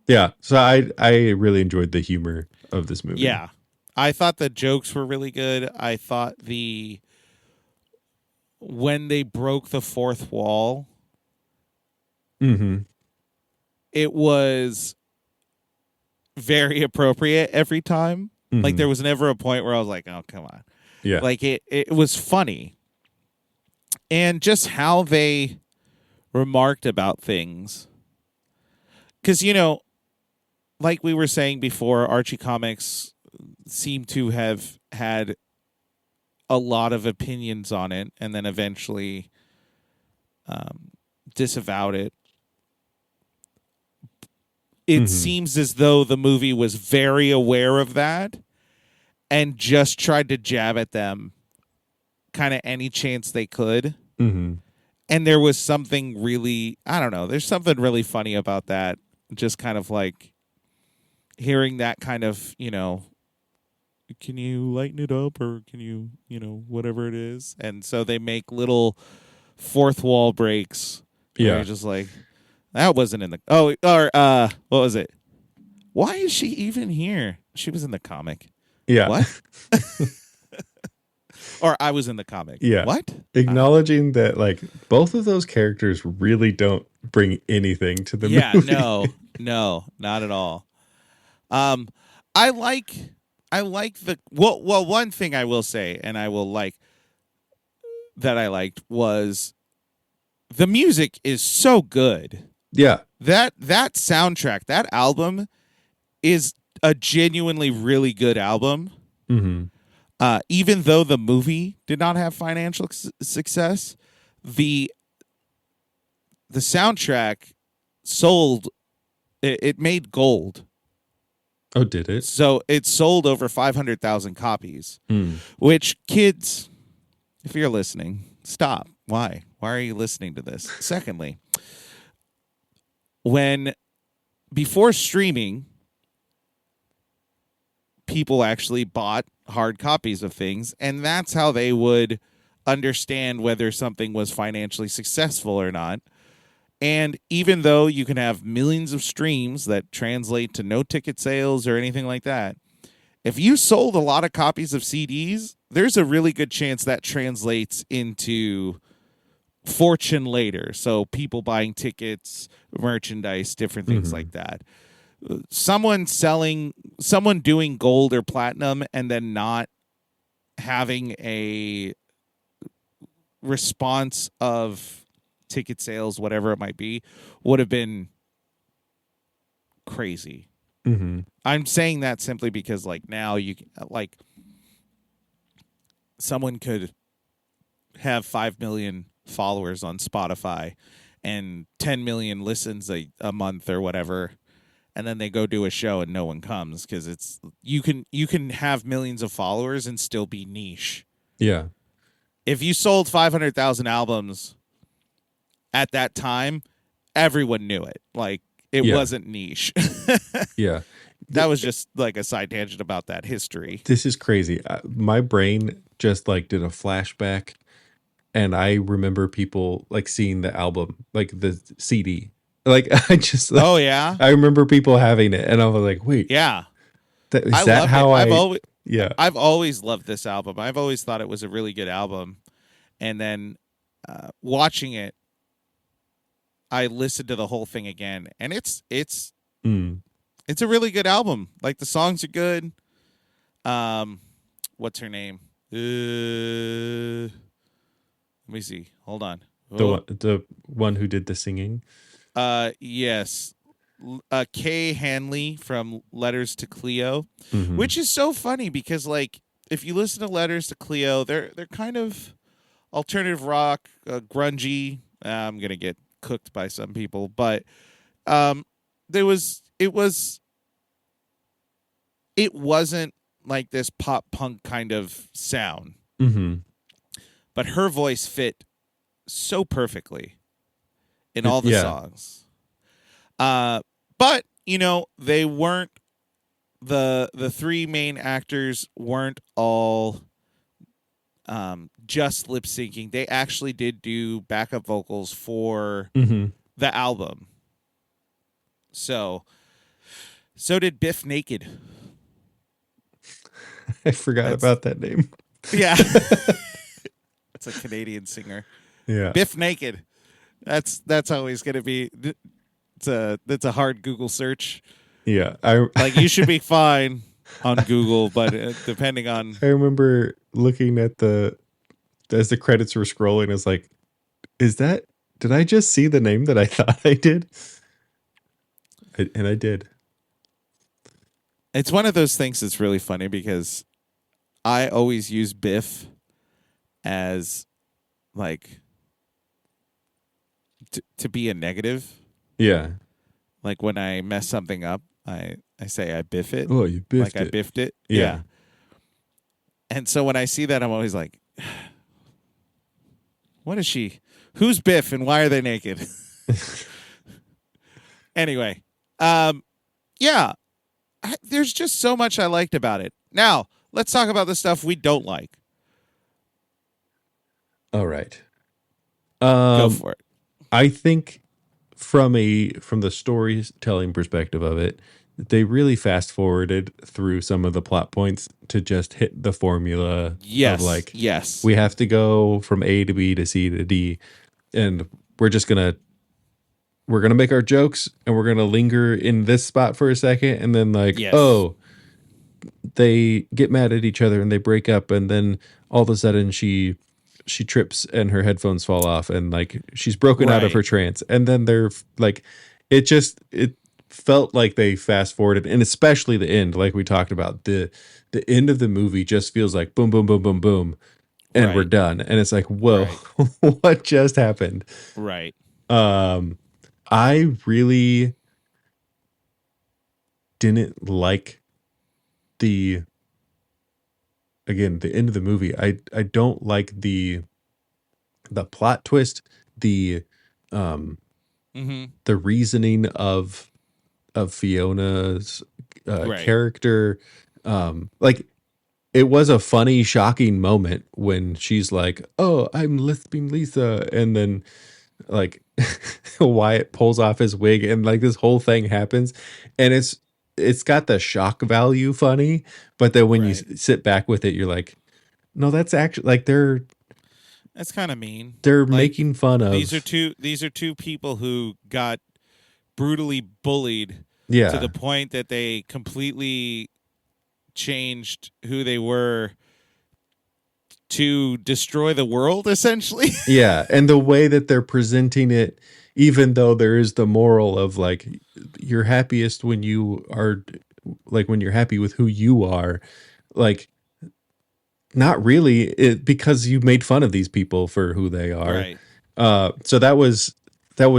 Yeah. So I really enjoyed the humor of this movie. Yeah. I thought the jokes were really good. I thought when they broke the fourth wall, it was very appropriate every time. Like there was never a point where I was like, "Oh, come on." Yeah. Like it was funny. And just how they remarked about things. Cuz like we were saying before, Archie Comics seem to have had a lot of opinions on it and then eventually disavowed it. It seems as though the movie was very aware of that and just tried to jab at them kind of any chance they could. And there was something really, I don't know, there's something really funny about that. Just kind of like hearing that kind of, can you lighten it up or can you, whatever it is. And so they make little fourth wall breaks. Yeah. You're just like, that wasn't in the, what was it? Why is she even here? She was in the comic. Yeah. What? Or I was in the comic. Yeah. What? Acknowledging that like both of those characters really don't bring anything to the movie. Yeah, no, not at all. I like the one thing I will say, and I will like that I liked was the music is so good. Yeah. That soundtrack, that album is a genuinely really good album. Even though the movie did not have financial success, the soundtrack sold. It made gold. Oh, did it? So it sold over 500,000 copies, which kids, if you're listening, stop. Why? Why are you listening to this? Secondly, before streaming, people actually bought hard copies of things, and that's how they would understand whether something was financially successful or not. And even though you can have millions of streams that translate to no ticket sales or anything like that, if you sold a lot of copies of CDs, there's a really good chance that translates into fortune later. So people buying tickets, merchandise, different things like that. Someone doing gold or platinum and then not having a response of ticket sales, whatever it might be, would have been crazy. I'm saying that simply because like now you like someone could have 5 million followers on Spotify and 10 million listens a month or whatever, and then they go do a show and no one comes because it's you can have millions of followers and still be niche. Yeah. If you sold 500,000 albums at that time, everyone knew it. Like it wasn't niche. Yeah. That was just like a side tangent about that history. This is crazy. My brain just like did a flashback, and I remember people like seeing the album, like the CD. Like I just like, oh yeah, I remember people having it, and I was like, wait, yeah. Is that how I've always loved this album. I've always thought it was a really good album, and then watching it, I listened to the whole thing again, and it's a really good album. Like the songs are good. What's her name? Let me see. Hold on. the one who did the singing? Yes. Kay Hanley from Letters to Cleo, which is so funny because like if you listen to Letters to Cleo, they're kind of alternative rock, grungy. I'm gonna get cooked by some people, but it wasn't like this pop punk kind of sound, but her voice fit so perfectly in all the songs. But they weren't the three main actors weren't all just lip syncing. They actually did do backup vocals for the album. So did Biff Naked. I forgot about that name. Yeah. It's a Canadian singer. Yeah. Biff Naked. That's always going to be that's a hard Google search. Yeah. Like you should be fine on Google, but depending on I remember looking at as the credits were scrolling, it's like, did I just see the name that I thought I did? And I did. It's one of those things that's really funny because I always use Biff as like to be a negative. Yeah. Like when I mess something up, I say I biff it. Oh, you biffed it. Like I biffed it. Yeah. And so when I see that, I'm always like, what is she? Who's Biff and why are they naked? Anyway, yeah. There's just so much I liked about it. Now, let's talk about the stuff we don't like. All right. Go for it. I think from the storytelling perspective of it, they really fast forwarded through some of the plot points to just hit the formula yes, of like, yes, we have to go from A to B to C to D, and we're gonna make our jokes and we're gonna linger in this spot for a second, and then like, oh, they get mad at each other and they break up, and then all of a sudden she trips and her headphones fall off and like she's broken out of her trance, and then they're like, it felt like they fast forwarded, and especially the end, like we talked about, the end of the movie just feels like boom, boom, boom, boom, boom, and we're done, and it's like, whoa, what just happened? Right. I really didn't like the end of the movie. I don't like the plot twist, the reasoning of Fiona's character. Like, it was a funny, shocking moment when she's like, "Oh, I'm lisping Lisa," and then like Wyatt pulls off his wig and like this whole thing happens, and it's got the shock value funny, but then when you sit back with it, you're like, no, that's actually like that's kind of mean. They're like, making fun of these are two people who got brutally bullied to the point that they completely changed who they were to destroy the world, essentially. Yeah, and the way that they're presenting it, even though there is the moral of like, you're happiest when you are like, when you're happy with who you are, like, not really, because you made fun of these people for who they are. Right. So that was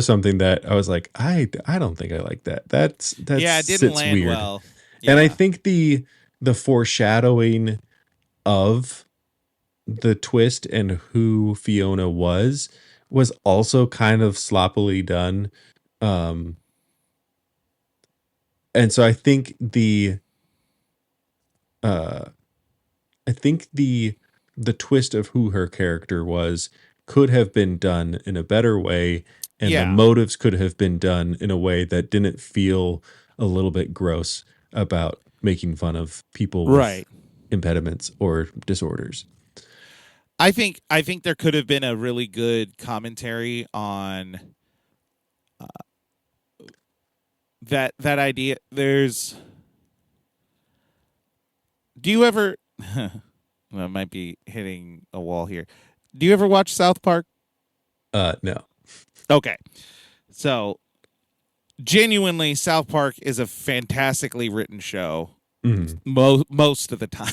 something that I was like, I don't think I like that. That's it didn't sits land weird. well. Yeah. And I think the foreshadowing of the twist and who Fiona was also kind of sloppily done. And so I think the twist of who her character was could have been done in a better way, and the motives could have been done in a way that didn't feel a little bit gross about making fun of people with impediments or disorders. I think there could have been a really good commentary on that idea. Do you ever? I might be hitting a wall here. Do you ever watch South Park? No. Okay, so genuinely, South Park is a fantastically written show. Most of the time.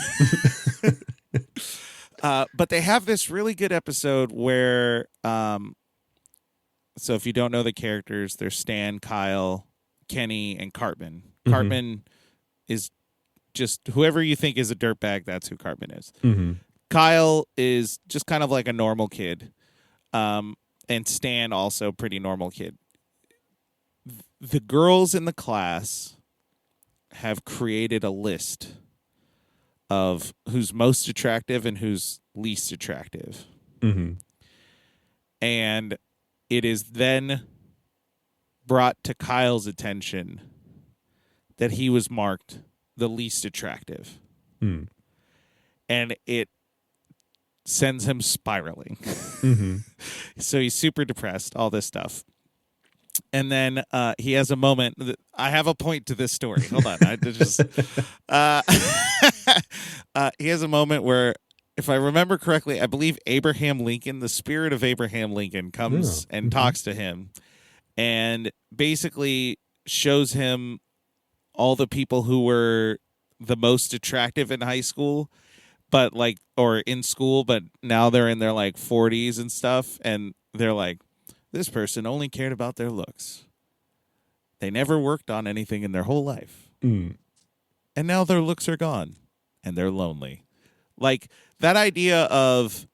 But they have this really good episode where, so if you don't know the characters, there's Stan, Kyle, Kenny, and Cartman. Cartman is just whoever you think is a dirtbag, that's who Cartman is. Kyle is just kind of like a normal kid. And Stan also pretty normal kid. the girls in the class have created a list of who's most attractive and who's least attractive. Mm-hmm. And it is then brought to Kyle's attention that he was marked the least attractive. Mm. And it sends him spiraling. Mm-hmm. So he's super depressed, all this stuff. And then he has a moment. I have a point to this story. Hold on. He has a moment where, if I remember correctly, I believe Abraham Lincoln, the spirit of Abraham Lincoln, comes and talks to him and basically shows him all the people who were the most attractive in high school, but or in school, but now they're in their 40s and stuff. And they're like, this person only cared about their looks. They never worked on anything in their whole life. Mm. And now their looks are gone and they're lonely. That idea of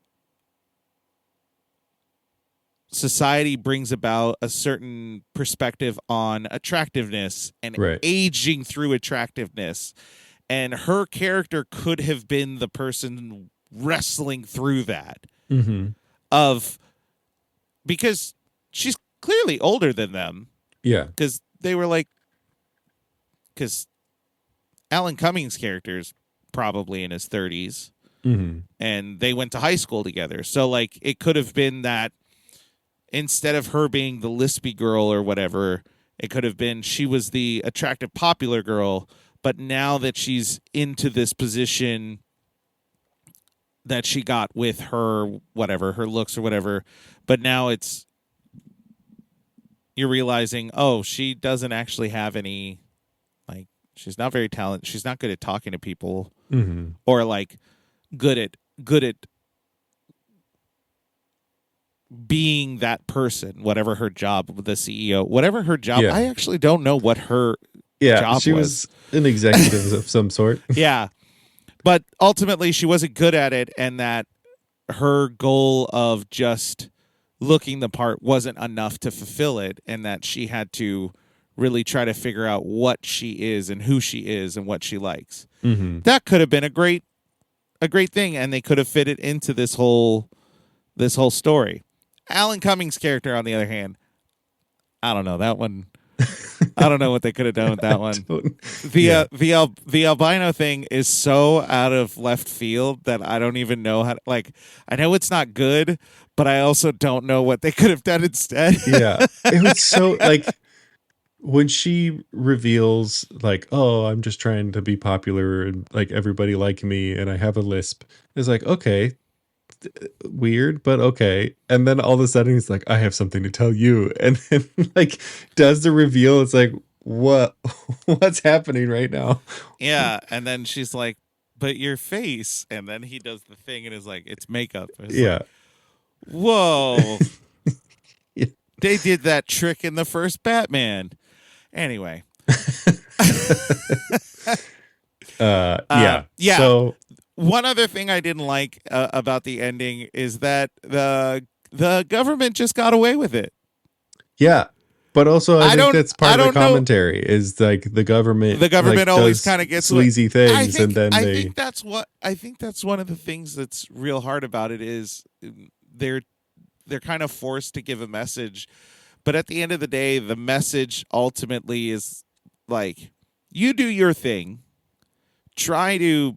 society brings about a certain perspective on attractiveness and aging through attractiveness. And her character could have been the person wrestling through that. Mm-hmm. Because she's clearly older than them. Yeah. Because they were because Alan Cumming's character is probably in his 30s. Mm-hmm. And they went to high school together. So, it could have been that instead of her being the lispy girl or whatever, it could have been she was the attractive, popular girl. But now that she's into this position that she got with her, whatever, her looks or whatever, but now you're realizing, she doesn't actually have any, she's not very talented. She's not good at talking to people, mm-hmm. or good at being that person, whatever her job, the CEO, whatever her job. Yeah. I actually don't know what her job she was an executive of some sort. Yeah. But ultimately she wasn't good at it, and that her goal of just looking the part wasn't enough to fulfill it, and that she had to really try to figure out what she is and who she is and what she likes. Mm-hmm. That could have been a great thing, and they could have fit it into this whole story. Alan Cumming's character, on the other hand, I don't know that one. I don't know what they could have done with that one. The albino thing is so out of left field that I don't even know how to, I know it's not good, but I also don't know what they could have done instead. Yeah. It was so when she reveals I'm just trying to be popular and everybody like me and I have a lisp. It's okay. Weird, but okay. And then all of a sudden he's I have something to tell you, and then does the reveal. It's what's happening right now? Yeah. And then she's like, but your face, and then he does the thing and is it's makeup. It's whoa. Yeah. They did that trick in the first Batman. Anyway. Yeah. So one other thing I didn't like about the ending is that the government just got away with it. Yeah, but also I think that's part of the commentary is the government. The government always kind of gets sleazy things, and then I think that's one of the things that's real hard about it is they're kind of forced to give a message, but at the end of the day, the message ultimately is you do your thing, try to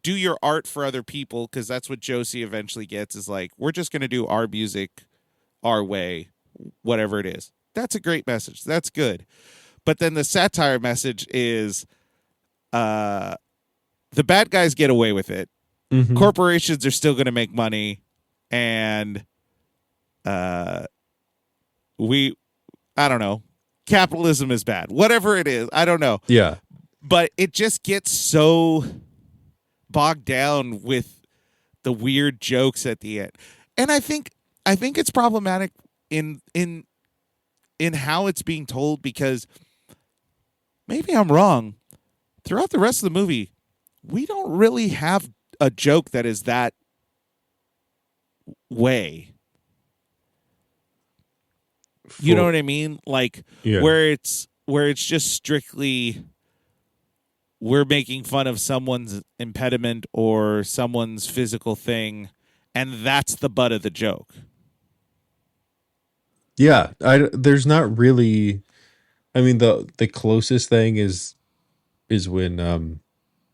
do your art for other people, because that's what Josie eventually gets is we're just going to do our music our way, whatever it is. That's a great message. That's good. But then the satire message is the bad guys get away with it. Mm-hmm. Corporations are still going to make money, and I don't know. Capitalism is bad. Whatever it is, I don't know. Yeah. But it just gets so bogged down with the weird jokes at the end. And I think it's problematic in how it's being told, because maybe I'm wrong. Throughout the rest of the movie, we don't really have a joke that is that way. You know what I mean? Like Yeah. where it's just strictly we're making fun of someone's impediment or someone's physical thing, and that's the butt of the joke. Yeah, there's not really. I mean, the closest thing is when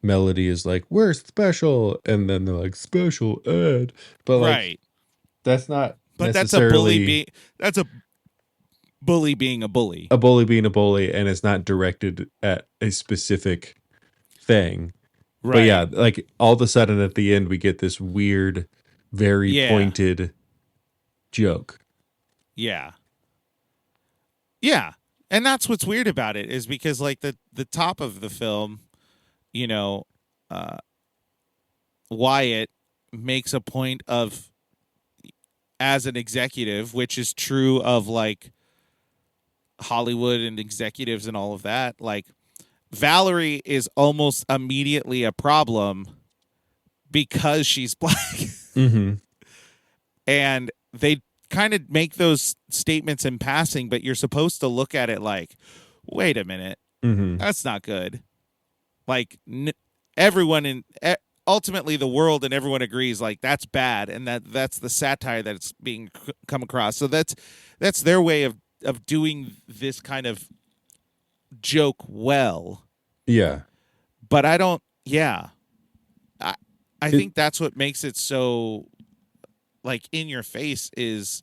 Melody is like, "We're special," and then they're like, "Special ed," but like Right. that's not But necessarily that's a bully being a bully. a bully being a bully, and it's not directed at a specific thing. Right. But yeah, like all of a sudden at the end, we get this weird, very pointed joke. Yeah. Yeah. And that's what's weird about it is because like the top of the film, you know, Wyatt makes a point of as an executive, which is true of like Hollywood and executives and all of that. Like Valerie is almost immediately a problem because she's black. Mm-hmm. And they kind of make those statements in passing, but you're supposed to look at it like, wait a minute, that's not good. Like everyone ultimately the world and everyone agrees like that's bad, and that's the satire that's being come across. So that's their way of doing this kind of joke well. Yeah. But I don't. Yeah, I think that's what makes it so like in your face. Is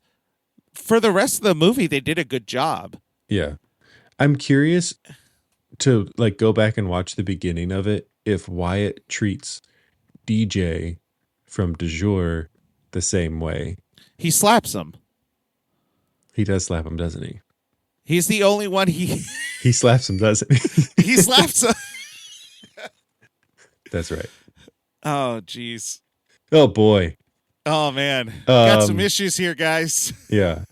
for the rest of the movie they did a good job. Yeah, I'm curious to like go back and watch the beginning of it if Wyatt treats DJ from Du Jour the same way. He slaps him. He does slap him, doesn't he? He's the only one he slaps him, doesn't he? he slaps him. That's right. Oh, jeez. Oh, boy. Oh, man. Got some issues here, guys. Yeah.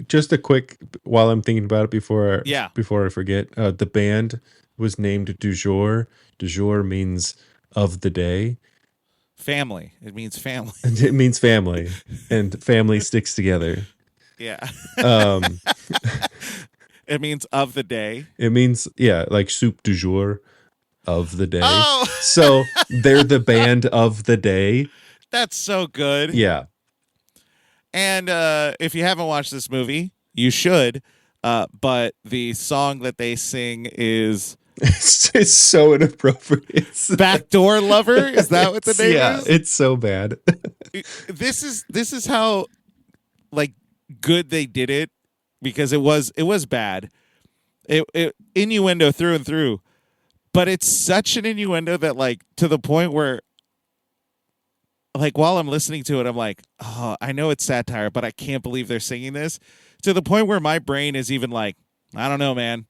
Just a quick, while I'm thinking about it before I forget, the band was named Du Jour. Du Jour means of the day. Family. It means family. It means family. And family sticks together. Yeah. It means of the day. It means, yeah, like soup du jour of the day. Oh! So they're the band of the day. That's so good. Yeah. And if you haven't watched this movie, you should. But the song that they sing is... It's so inappropriate. Backdoor Lover? Is that what the name is? Yeah, it's so bad. This is how like good they did it, because it was bad. It innuendo through and through. But it's such an innuendo that like to the point where like while I'm listening to it, I'm like, oh, I know it's satire, but I can't believe they're singing this. To the point where my brain is even like, I don't know, man.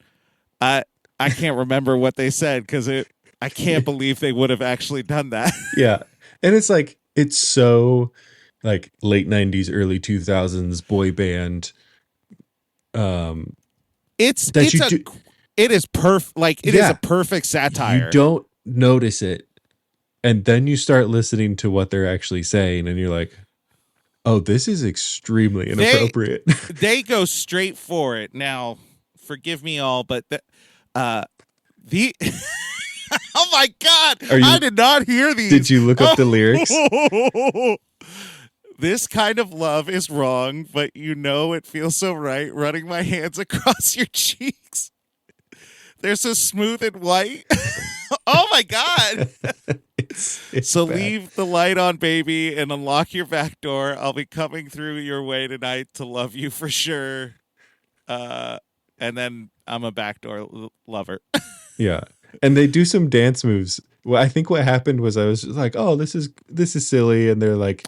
I can't remember what they said because I can't believe they would have actually done that. Yeah. And it's like, it's so like late 90s, early 2000s boy band. It is perfect. Like it is a perfect satire. You don't notice it. And then you start listening to what they're actually saying and you're like, oh, this is extremely inappropriate. They go straight for it. Now, forgive me all, but oh my God, I did not hear these. Did you look up the lyrics? This kind of love is wrong, but you know it feels so right running my hands across your cheeks. They're so smooth and white. Oh my God. It's so bad. Leave the light on, baby, and unlock your back door. I'll be coming through your way tonight to love you for sure. And then I'm a backdoor lover. Yeah. And they do some dance moves. Well, I think what happened was I was just like, oh, this is silly. And they're like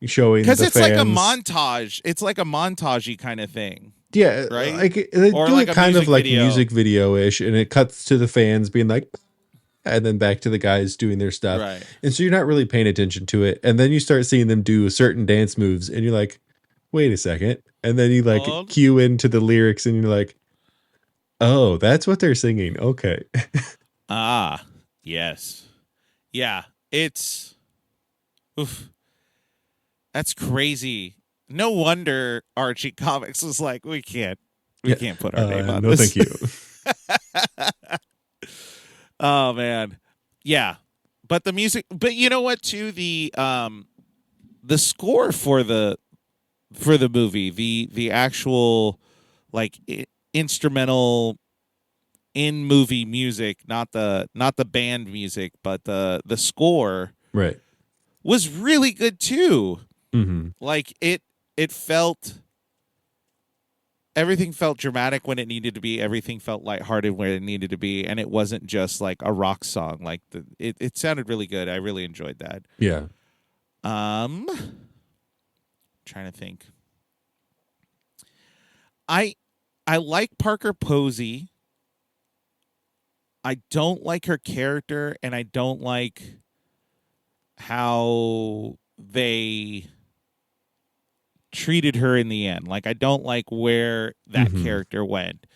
showing the fans. Because it's like a montage. It's like a montagey kind of thing. Yeah. Right? Like they or do like it kind of like video. music video-ish. And it cuts to the fans being like, and then back to the guys doing their stuff. Right. And so you're not really paying attention to it. And then you start seeing them do certain dance moves. And you're like, wait a second. And then you like cue into the lyrics and you're like, oh, that's what they're singing. Okay. Ah, yes. Yeah, it's... Oof. That's crazy. no wonder Archie Comics was like, we can't put our name on no, this. thank you. Oh man, yeah. But the music, but you know what? Too the score for the movie, the actual like instrumental in movie music, not the band music, but the score Right. was really good too. Mm-hmm. Like it felt, everything felt dramatic when it needed to be. Everything felt lighthearted when it needed to be, and it wasn't just like a rock song. Like it sounded really good. I really enjoyed that. Yeah. Trying to think. I like Parker Posey. I don't like her character, and I don't like how they treated her in the end. Like, I don't like where that character went.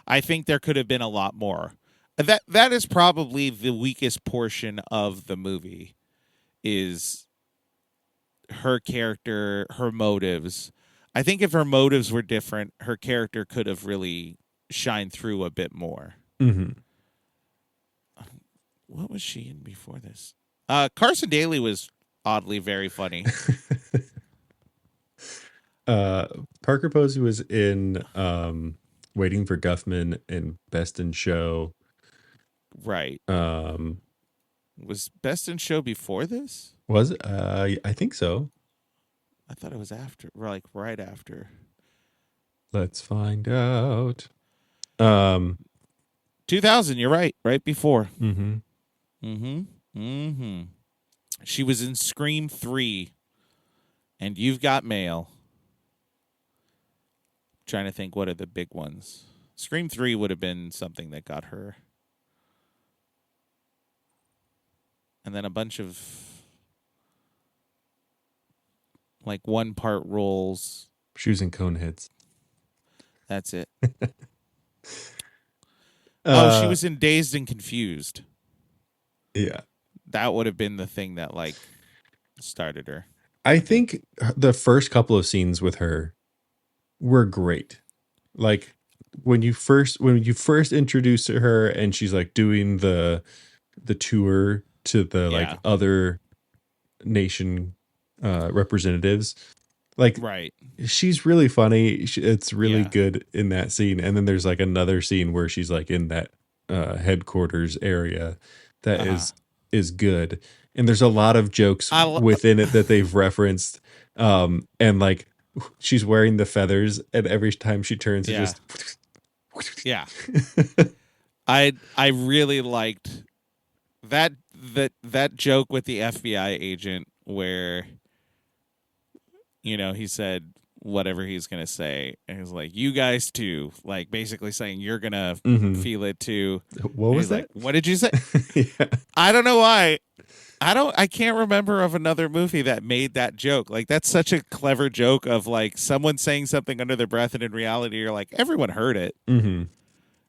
I think there could have been a lot more. That is probably the weakest portion of the movie, is her character, her motives. I think if her motives were different, her character could have really shined through a bit more. Mm-hmm. What was she in before this? Carson Daly was oddly very funny. Parker Posey was in Waiting for Guffman and Best in Show. Right. Was Best in Show before this? Was it? I think so. I thought it was after, like right after. Let's find out. 2000, you're right. Right before. Mm-hmm. She was in Scream 3 and You've Got Mail. Trying to think, what are the big ones? Scream 3 would have been something that got her. And then a bunch of like one-part roles. She was in Coneheads. That's it. Oh, she was in Dazed and Confused. Yeah. That would have been the thing that like started her. I think the first couple of scenes with her were great. Like when you first introduce her and she's like doing the tour to the like other nation representatives. Like, right. She's really funny. It's really good in that scene. And then there's like another scene where she's like in that headquarters area that is good. And there's a lot of jokes within it that they've referenced. And like she's wearing the feathers, and every time she turns, it just I really liked that joke with the FBI agent where, you know, he said whatever he's going to say. And he's like, you guys too. Like basically saying you're going to feel it too. What was that? Like, what did you say? I don't know why. I can't remember of another movie that made that joke. Like that's such a clever joke of like someone saying something under their breath, and in reality you're like, everyone heard it. Mm-hmm.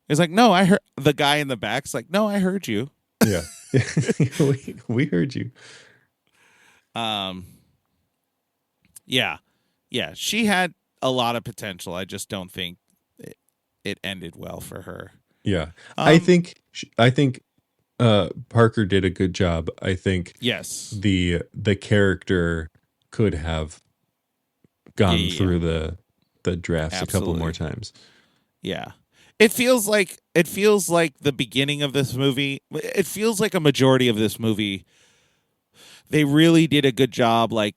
It's like, no, I heard. The guy in the back's like, no, I heard you. Yeah. we heard you. Yeah. She had a lot of potential. I just don't think it ended well for her. Yeah. I think Parker did a good job. I think the character could have gone through the drafts a couple more times. Yeah. It feels like the beginning of this movie. It feels like a majority of this movie, they really did a good job, like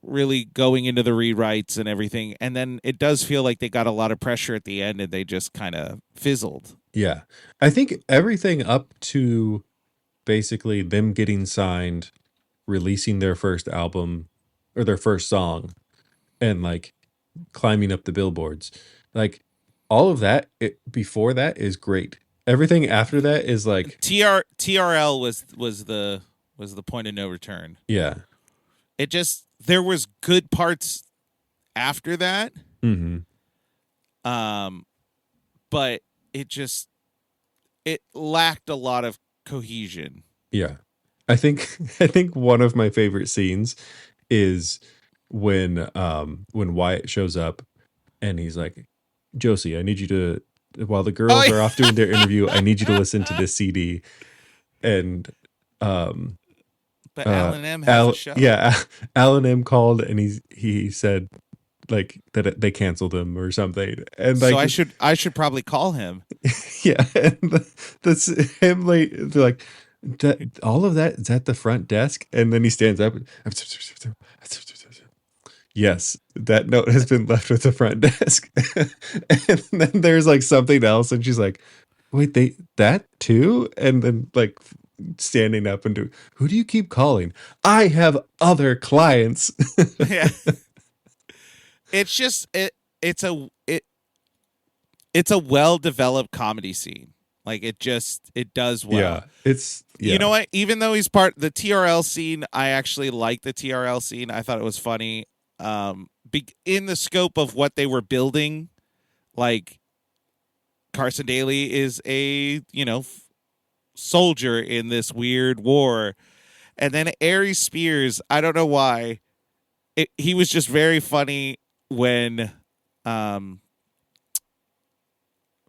really going into the rewrites and everything. And then it does feel like they got a lot of pressure at the end and they just kind of fizzled. Yeah. I think everything up to basically them getting signed, releasing their first album or their first song, and like climbing up the billboards, like all of that before that is great. Everything after that is like TRL was the point of no return. Yeah. It just, there was good parts after that. Mm-hmm. But it lacked a lot of cohesion. Yeah. I think one of my favorite scenes is when Wyatt shows up and he's like, Josie, I need you to, while the Oh, girls are off doing their interview, I need you to listen to this CD. And but Alan M has a show. yeah, Alan M called and he said like that they canceled him or something. And like, so I should probably call him. yeah, and that's him. Like they're like, all of that is at the front desk, and then he stands up. Yes, that note has been left with the front desk. And then there's like something else, and she's like, "Wait, that too?" And then like standing up and who do you keep calling? I have other clients. Yeah, it's just it's a well developed comedy scene. Like it does well. Yeah, You know what? Even though he's part the TRL scene, I actually like the TRL scene. I thought it was funny. In the scope of what they were building, like Carson Daly is a soldier in this weird war, and then Aries Spears. I don't know why. He was just very funny when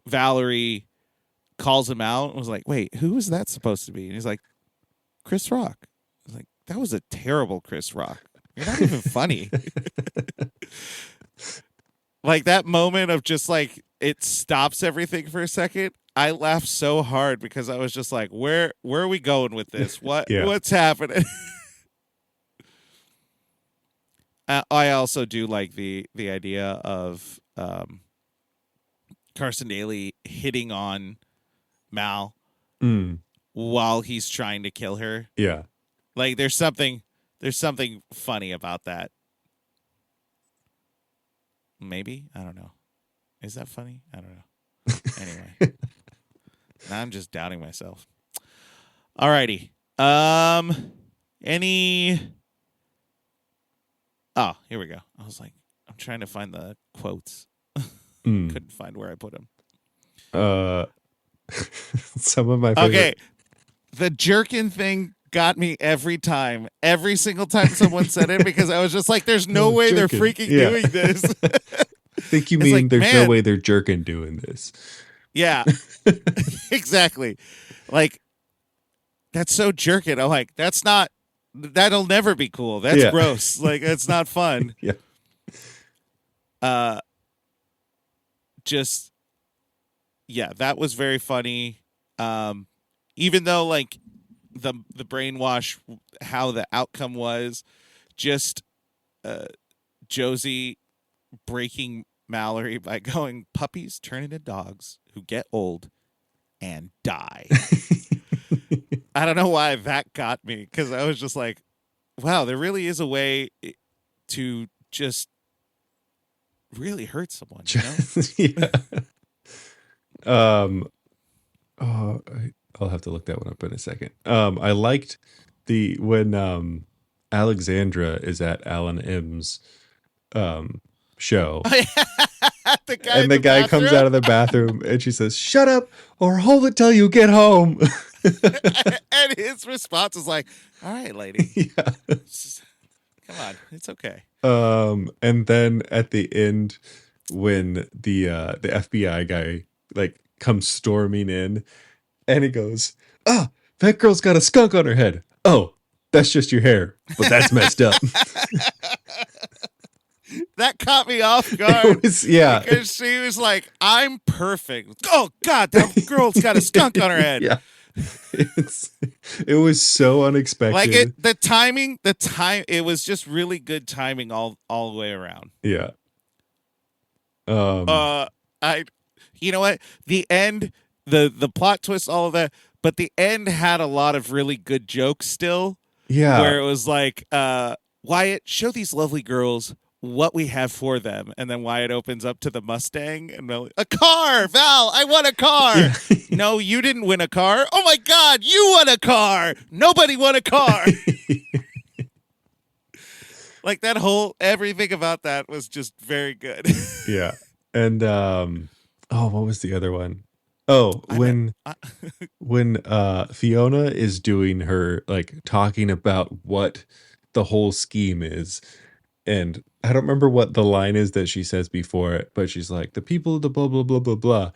Valerie calls him out and was like, wait, who is that supposed to be? And he's like, Chris Rock. I was like, that was a terrible Chris Rock. You're not even funny. Like that moment of just like it stops everything for a second. I laughed so hard because I was just like, where are we going with this? What's happening? I also do like the idea of Carson Daly hitting on Mal while he's trying to kill her. Yeah. Like there's something funny about that. Maybe. I don't know. Is that funny? I don't know. Anyway. Now I'm just doubting myself. Alrighty. Oh, here we go. I was like, I'm trying to find the quotes. Couldn't find where I put them. Some of my favorite. Okay. The jerkin thing got me every time. Every single time someone said it, because I was just like, there's no way jerkin'. They're freaking doing this. I think you mean like, there's no way they're jerking doing this. Yeah. Exactly. Like, that's so jerkin'. I'm like, that'll never be cool. That's gross. Like, it's not fun. Yeah. That was very funny. Even though like the brainwash, how the outcome was, just Josie breaking Mallory by going, puppies turn into dogs who get old and die. I don't know why that got me, because I was just like, wow, there really is a way to just really hurt someone, you know? Yeah. I'll have to look that one up in a second. I liked when Alexandra is at Alan M's show. The guy comes out of the bathroom and she says, "Shut up or hold it till you get home." And his response is like, "All right, lady. Yeah. Come on, it's okay." And then at the end, when the FBI guy like comes storming in, and he goes, "Oh, that girl's got a skunk on her head. Oh, that's just your hair, but that's messed up." That caught me off guard. Yeah, because she was like, "I'm perfect." Oh God, that girl's got a skunk on her head. Yeah. It was so unexpected. Like the timing, it was just really good timing all the way around. Yeah. You know what? The end, the plot twist, all of that, but the end had a lot of really good jokes still. Yeah. Where it was like, Wyatt, show these lovely girls what we have for them. And then Wyatt opens up to the Mustang and a car, Val, I won a car. Yeah. No, you didn't win a car. Oh my God, you won a car. Nobody won a car. Like that everything about that was just very good. Yeah. And, what was the other one? Oh, when Fiona is doing her, like, talking about what the whole scheme is, And I don't remember what the line is that she says before it, but she's like, the people of the blah, blah, blah, blah, blah.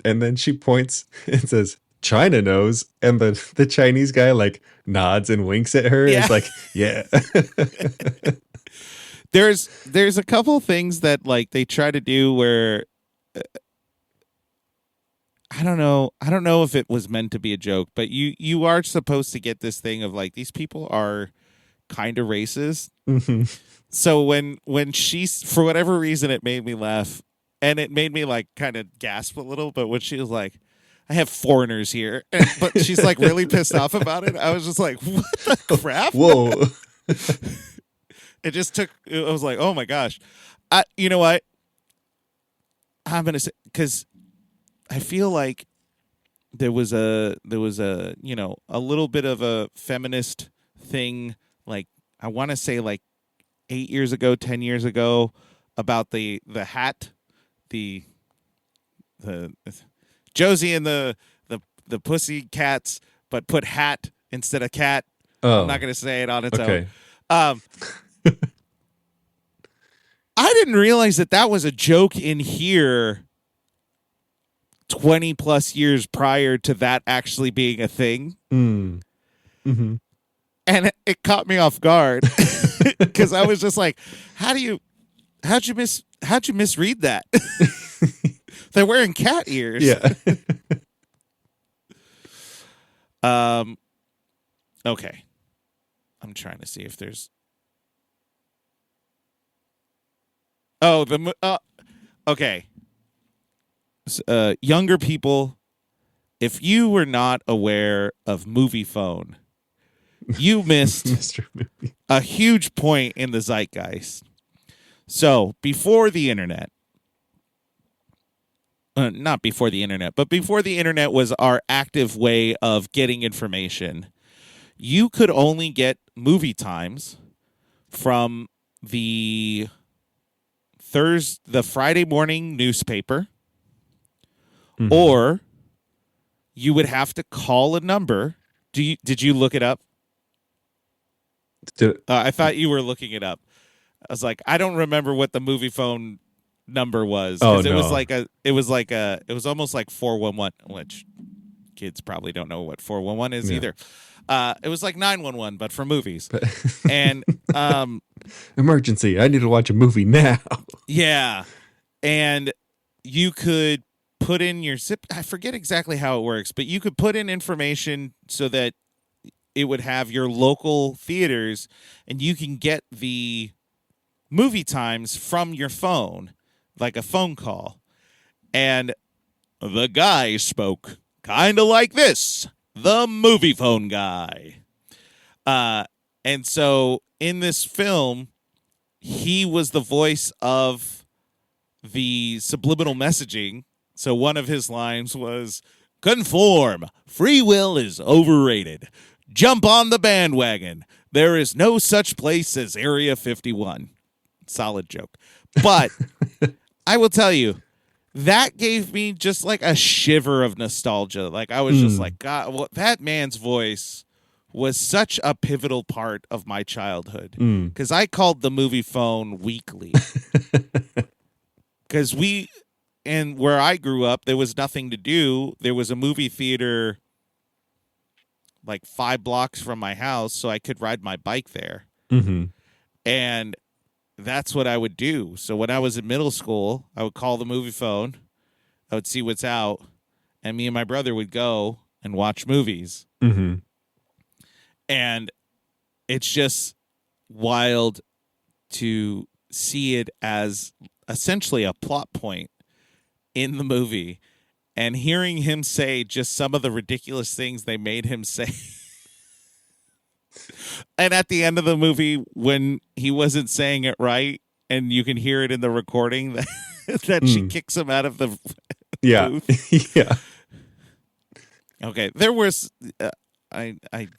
And then she points and says, China knows. And the Chinese guy like nods and winks at her. Yeah. It's like, yeah. There's a couple things that like they try to do where I don't know if it was meant to be a joke, but you are supposed to get this thing of like these people are kind of racist. Mm-hmm. So when she's, for whatever reason, it made me laugh, and it made me like kind of gasp a little. But when she was like, "I have foreigners here," but she's like really pissed off about it, I was just like, "What the crap?" Whoa. It just took. I was like, "Oh my gosh!" You know what? I'm gonna say, because I feel like there was a a little bit of a feminist thing. Like I want to say like 8 years ago, 10 years ago, about the hat, the Josie and the Pussycats, but put hat instead of cat. Oh, I'm not going to say it on its okay. own. I didn't realize that was a joke in here 20 plus years prior to that actually being a thing. Mm. Mm-hmm. And it caught me off guard because I was just like, how'd you misread that? They're wearing cat ears. Yeah. Okay. I'm trying to see if there's. Oh, okay. Younger people, if you were not aware of Movie Phone, you missed Mr. Movie. a huge point in the zeitgeist. So before the internet, not before the internet, but before the internet was our active way of getting information, you could only get movie times from the Friday morning newspaper, Mm-hmm. or you would have to call a number. Did you look it up? I thought you were looking it up. I was like, I don't remember what the Movie Phone number was, because it was almost like 411, which kids probably don't know what 411 is either. It was like 911, but for movies. And emergency! I need to watch a movie now. Yeah, and you could put in your zip. I forget exactly how it works, but you could put in information so that it would have your local theaters, and you can get the movie times from your phone, like a phone call. And the guy spoke kind of like this, the Movie Phone guy. And so in this film, he was the voice of the subliminal messaging. So one of his lines was, "Conform. Free will is overrated. Jump on the bandwagon. There is no such place as Area 51. Solid joke. But I will tell you, that gave me just like a shiver of nostalgia. Like I was just like, God, well, that man's voice was such a pivotal part of my childhood. Because I called the Movie Phone weekly. Because and where I grew up, there was nothing to do. There was a movie theater like 5 blocks from my house, so I could ride my bike there. Mm-hmm. And that's what I would do. So when I was in middle school, I would call the Movie Phone. I would see what's out, and me and my brother would go and watch movies. Mm-hmm. And it's just wild to see it as essentially a plot point in the movie, and hearing him say just some of the ridiculous things they made him say. And at the end of the movie, when he wasn't saying it right, and you can hear it in the recording, that she kicks him out of the booth. Yeah. Okay, there was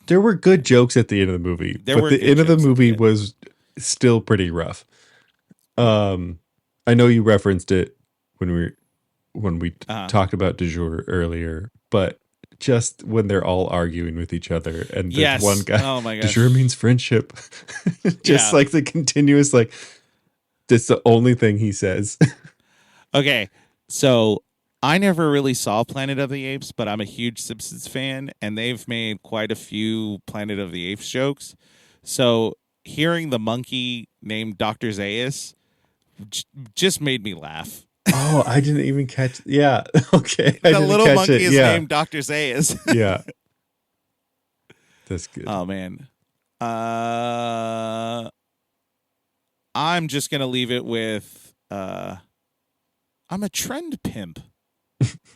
there were good jokes at the end of the movie, but the end of the movie was still pretty rough. I know you referenced it when we talked about Du Jour earlier, but just when they're all arguing with each other, and Yes. there's one guy. Oh my De gosh. jure means friendship. Just Yeah. like the continuous, like that's the only thing he says. Okay, so I never really saw Planet of the Apes, but I'm a huge Simpsons fan, and they've made quite a few Planet of the Apes jokes. So hearing the monkey named Dr. Zaius just made me laugh. Oh, I didn't even catch. Yeah, okay. I The didn't little catch monkey it. is Yeah, named Dr. Zaius. yeah. That's good. Oh man. I'm just gonna leave it with I'm a trend pimp.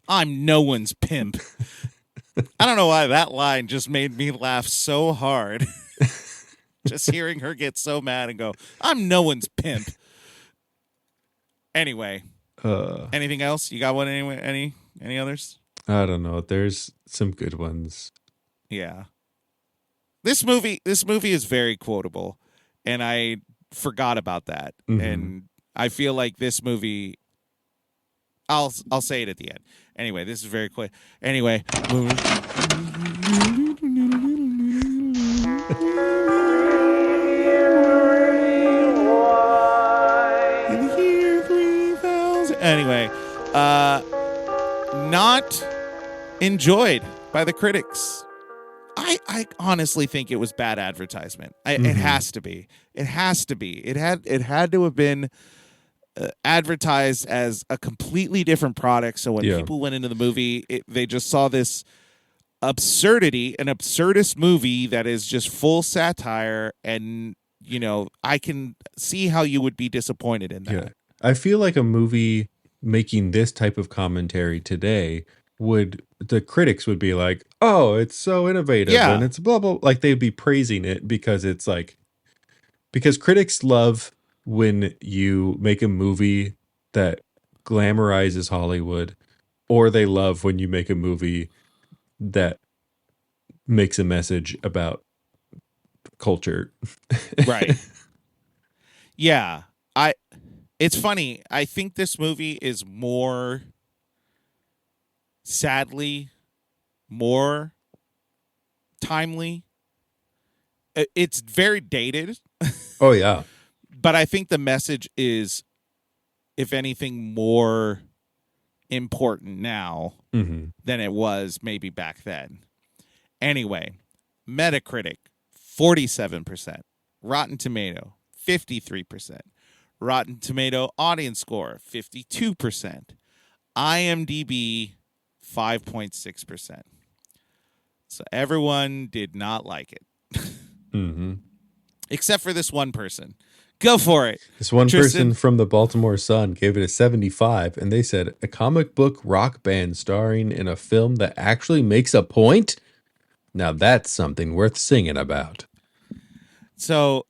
I'm no one's pimp. I don't know why that line just made me laugh so hard. Just hearing her get so mad and go, I'm no one's pimp. Anyway. Anything else? You got one anyway? Any others? I don't know. There's some good ones. Yeah. This movie is very quotable, and I forgot about that. Mhm. And I feel like this movie I'll say it at the end. Anyway, this is very quick. Anyway, in the year 3000. Anyway, not enjoyed by the critics. I honestly think it was bad advertisement. It has to be. It has to be. It had to have been advertised as a completely different product. So when people went into the movie, they just saw this absurdity, an absurdist movie that is just full satire. And, you know, I can see how you would be disappointed in that. Yeah. I feel like a movie making this type of commentary today the critics would be like, oh, it's so innovative and it's blah, blah. Like they'd be praising it because it's like, because critics love when you make a movie that glamorizes Hollywood, or they love when you make a movie that makes a message about culture. Right. Yeah. It's funny. I think this movie is more, sadly, more timely. It's very dated. Oh, yeah. But I think the message is, if anything, more important now than it was maybe back then. Anyway, Metacritic, 47%. Rotten Tomato, 53%. Rotten Tomato audience score, 52%. IMDb, 5.6%. So everyone did not like it. Except for this one person. Go for it. This one Tristan. person from the Baltimore Sun gave it a 75, and they said, a comic book rock band starring in a film that actually makes a point? Now that's something worth singing about. So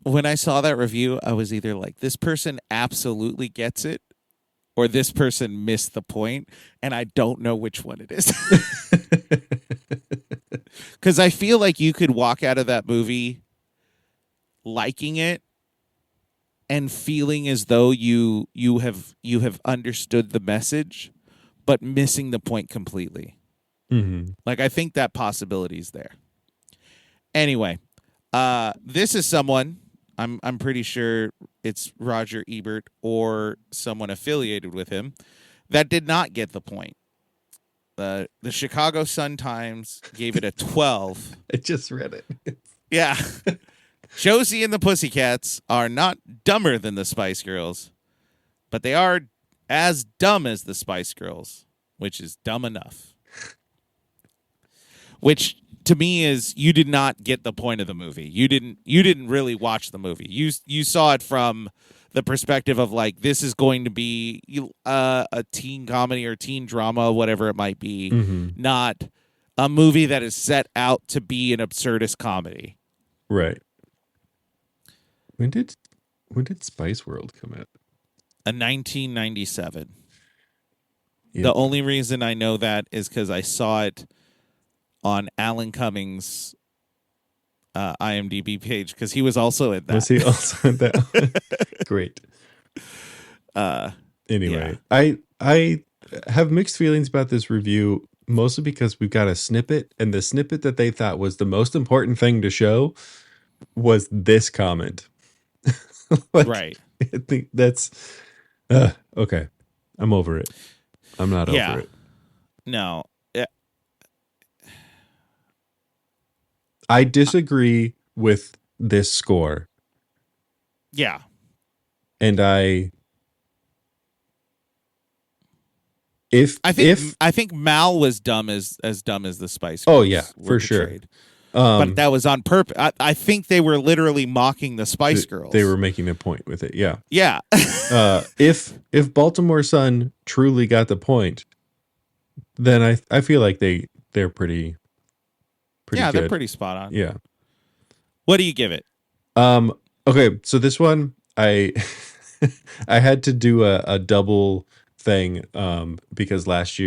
when I saw that review, I was either like, this person absolutely gets it, or this person missed the point, and I don't know which one it is. Because I feel like you could walk out of that movie liking it and feeling as though you have understood the message, but missing the point completely. Like, I think that possibility is there. Anyway, this is someone, I'm pretty sure it's Roger Ebert or someone affiliated with him, that did not get the point. The Chicago Sun-Times gave it a 12. I just read it. Yeah. Josie and the Pussycats are not dumber than the Spice Girls, but they are as dumb as the Spice Girls, which is dumb enough. Which to me is, you did not get the point of the movie. You didn't really watch the movie. You saw it from the perspective of like, this is going to be a teen comedy or teen drama, whatever it might be, not a movie that is set out to be an absurdist comedy. Right. When did Spice World come out? 1997. Yep. The only reason I know that is because I saw it on Alan Cumming's IMDb page, because he was also at that. Was he also at that? Great. Anyway, yeah. I have mixed feelings about this review. mostly because we've got a snippet, and the snippet that they thought was the most important thing to show was this comment. Like, Right. I think that's okay. I'm over it. I'm not over Yeah. it. No. I disagree with this score, Yeah. and I think Mal was dumb as dumb as the Spice oh Girls yeah, were for sure. portrayed. But that was on purpose. I think they were literally mocking the Spice Girls. They were making a point with it. Yeah. Yeah. If Baltimore Sun truly got the point, then I feel like they're pretty yeah, good. they're pretty spot on. Yeah. What do you give it? Okay, so this one I I had to do a double thing because last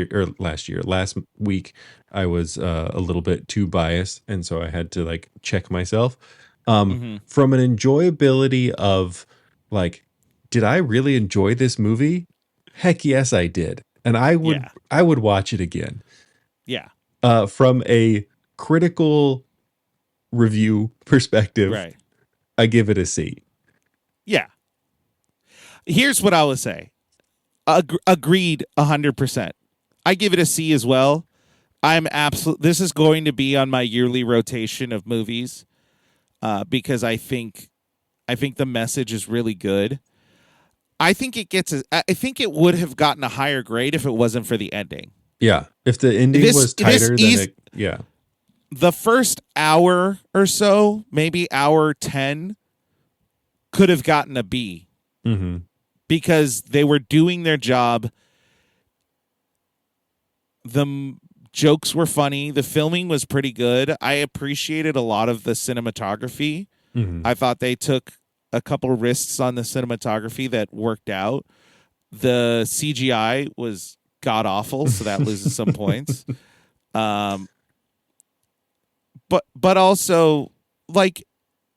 week I was a little bit too biased, and so I had to like check myself. From an enjoyability of like, did I really enjoy this movie? Heck yes, I did. And I would watch it again. Yeah. From a critical review perspective, Right. I give it a C. Yeah. Here's what I would say. Agreed 100%. I give it a C as well. This is going to be on my yearly rotation of movies because I think the message is really good. I think it would have gotten a higher grade if it wasn't for the ending. Yeah. If the ending was tighter yeah. The first hour or so, maybe hour 10, could have gotten a B. Mm-hmm. Because they were doing their job. The jokes were funny. The filming was pretty good. I appreciated a lot of the cinematography. Mm-hmm. I thought they took a couple risks on the cinematography that worked out. The CGI was god awful, so that loses some points. But also, like,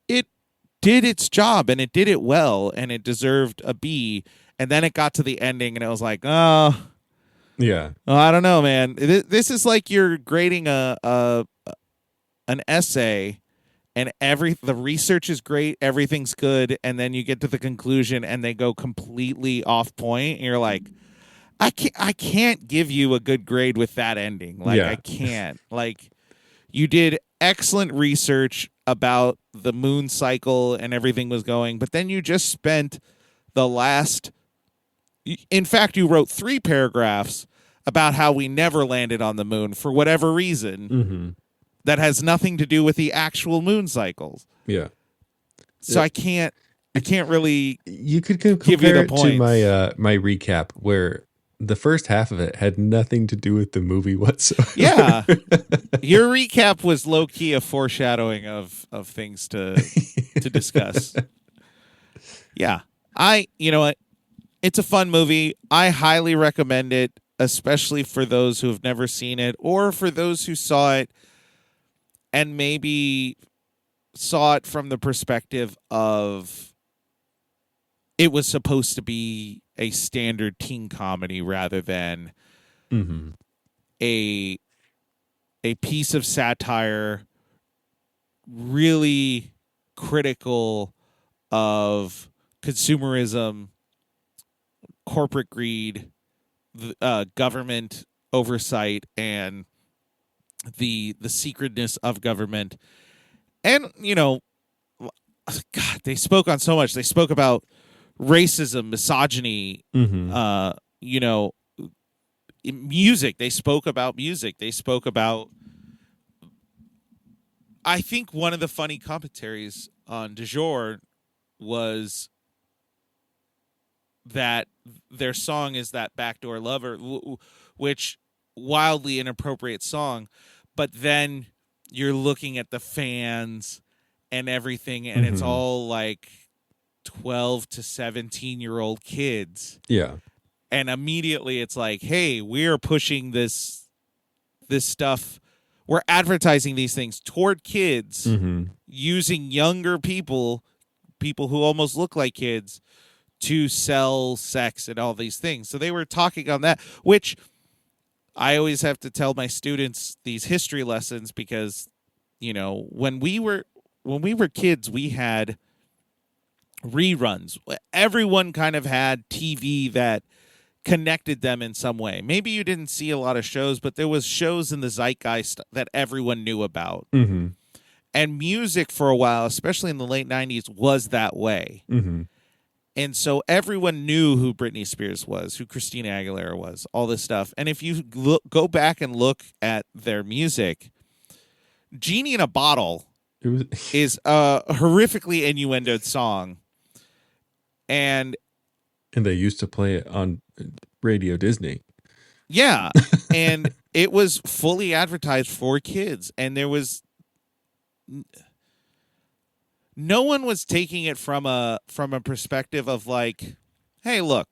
it did its job and it did it well and it deserved a B. And then it got to the ending and it was like, oh, yeah. I don't know, man. This is like you're grading an essay, and the research is great, everything's good, and then you get to the conclusion and they go completely off point, and you're like, I can't give you a good grade with that ending. Like, I can't. Like, you did excellent research about the moon cycle and everything was going, but then you just spent the last. In fact, you wrote 3 paragraphs about how we never landed on the moon for whatever reason. Mm-hmm. That has nothing to do with the actual moon cycles. Yeah. So I can't really. You could compare give you the it to points. my recap where the first half of it had nothing to do with the movie whatsoever. Yeah. Your recap was low key a foreshadowing of things to discuss. Yeah. You know what? It's a fun movie. I highly recommend it, especially for those who have never seen it or for those who saw it and maybe saw it from the perspective of it was supposed to be a standard teen comedy rather than a piece of satire really critical of consumerism, corporate greed, government oversight, and the secretness of government. And, you know, God, they spoke on so much. They spoke about racism, misogyny, you know, music. They spoke about music. They spoke about, I think one of the funny commentaries on Du Jour was that their song is that Backdoor Lover, which wildly inappropriate song, but then you're looking at the fans and everything, and it's all like 12 to 17-year-old kids. Yeah. And immediately it's like, hey, we're pushing this stuff. We're advertising these things toward kids using younger people who almost look like kids to sell sex and all these things. So they were talking on that, which I always have to tell my students these history lessons because, when we were kids, we had reruns. Everyone kind of had TV that connected them in some way. Maybe you didn't see a lot of shows, but there was shows in the zeitgeist that everyone knew about. Mm-hmm. And music for a while, especially in the late 90s, was that way. Mm-hmm. And so everyone knew who Britney Spears was, who Christina Aguilera was, all this stuff. And if you go back and look at their music, Genie in a Bottle is a horrifically innuendoed song. And they used to play it on Radio Disney. Yeah. And it was fully advertised for kids. And there was no one was taking it from a perspective of like, hey, look,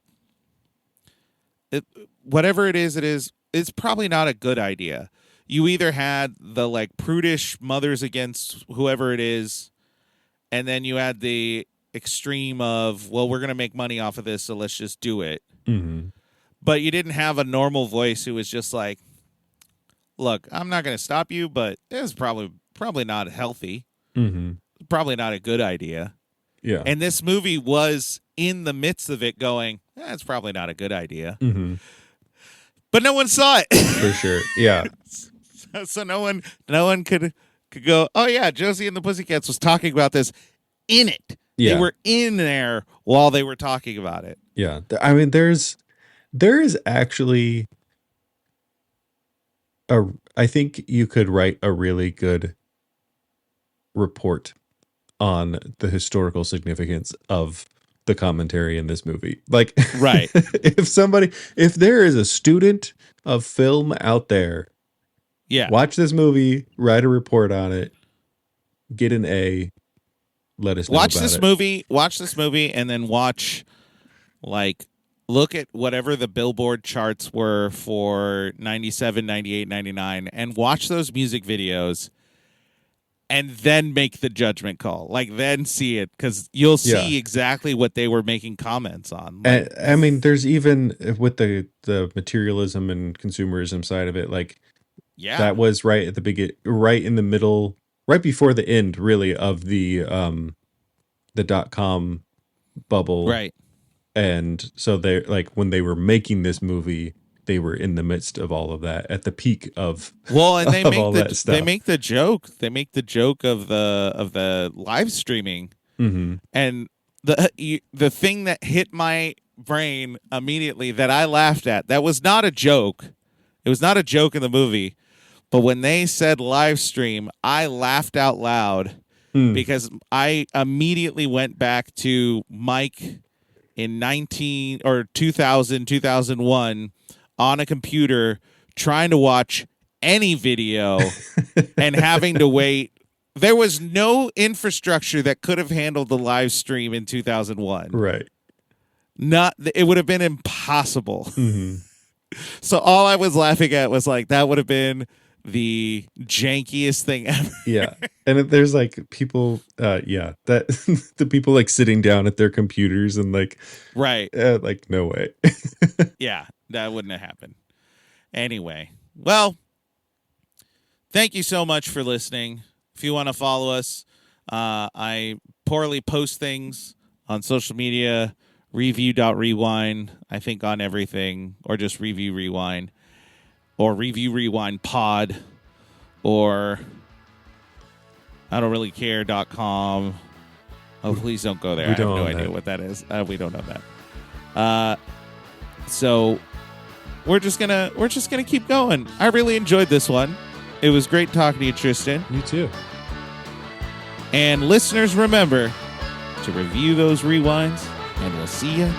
whatever it is, it's probably not a good idea. You either had the like prudish mothers against whoever it is, and then you had the extreme of, well, we're going to make money off of this, so let's just do it. Mm-hmm. But you didn't have a normal voice who was just like, look, I'm not going to stop you, but it's probably not healthy. Mm-hmm. Probably not a good idea. Yeah. And this movie was in the midst of it going, it's probably not a good idea. Mm-hmm. But no one saw it. For sure. Yeah. So no one could go, oh yeah, Josie and the Pussycats was talking about this in it. Yeah. They were in there while they were talking about it. Yeah. I mean, there is actually I think you could write a really good report on the historical significance of the commentary in this movie. Like, right. if there is a student of film out there, watch this movie, write a report on it, get an A, let us know watch about this movie, and then look at whatever the Billboard charts were for 97, 98, 99, and watch those music videos, and then make the judgment call. Like, then see it, because you'll see exactly what they were making comments on. Like, I mean, there's even with the materialism and consumerism side of it, like, that was right at the beginning, right in the middle, right before the end, really, of the .com bubble. Right. And so they like when they were making this movie, they were in the midst of all of that at the peak of and they all that stuff. They make the joke of the live streaming. Mm-hmm. And the thing that hit my brain immediately that I laughed at, that was not a joke. It was not a joke in the movie. But when they said live stream, I laughed out loud because I immediately went back to Mike in 2001 on a computer trying to watch any video and having to wait. There was no infrastructure that could have handled the live stream in 2001. Right. It would have been impossible. Mm-hmm. So all I was laughing at was like, that would have been the jankiest thing ever. Yeah. And there's like people, that the people like sitting down at their computers and like, right. Like, no way. Yeah, that wouldn't have happened. Anyway, well, thank you so much for listening. If you want to follow us, I poorly post things on social media, review.rewind, I think on everything, or just review rewind, or review rewind pod, or I don't really care.com. Oh, please don't go there. I have no idea what that is. We don't know that. So we're just gonna keep going. I really enjoyed this one. It was great talking to you, Tristan. You too. And listeners, remember to review those rewinds, and we'll see you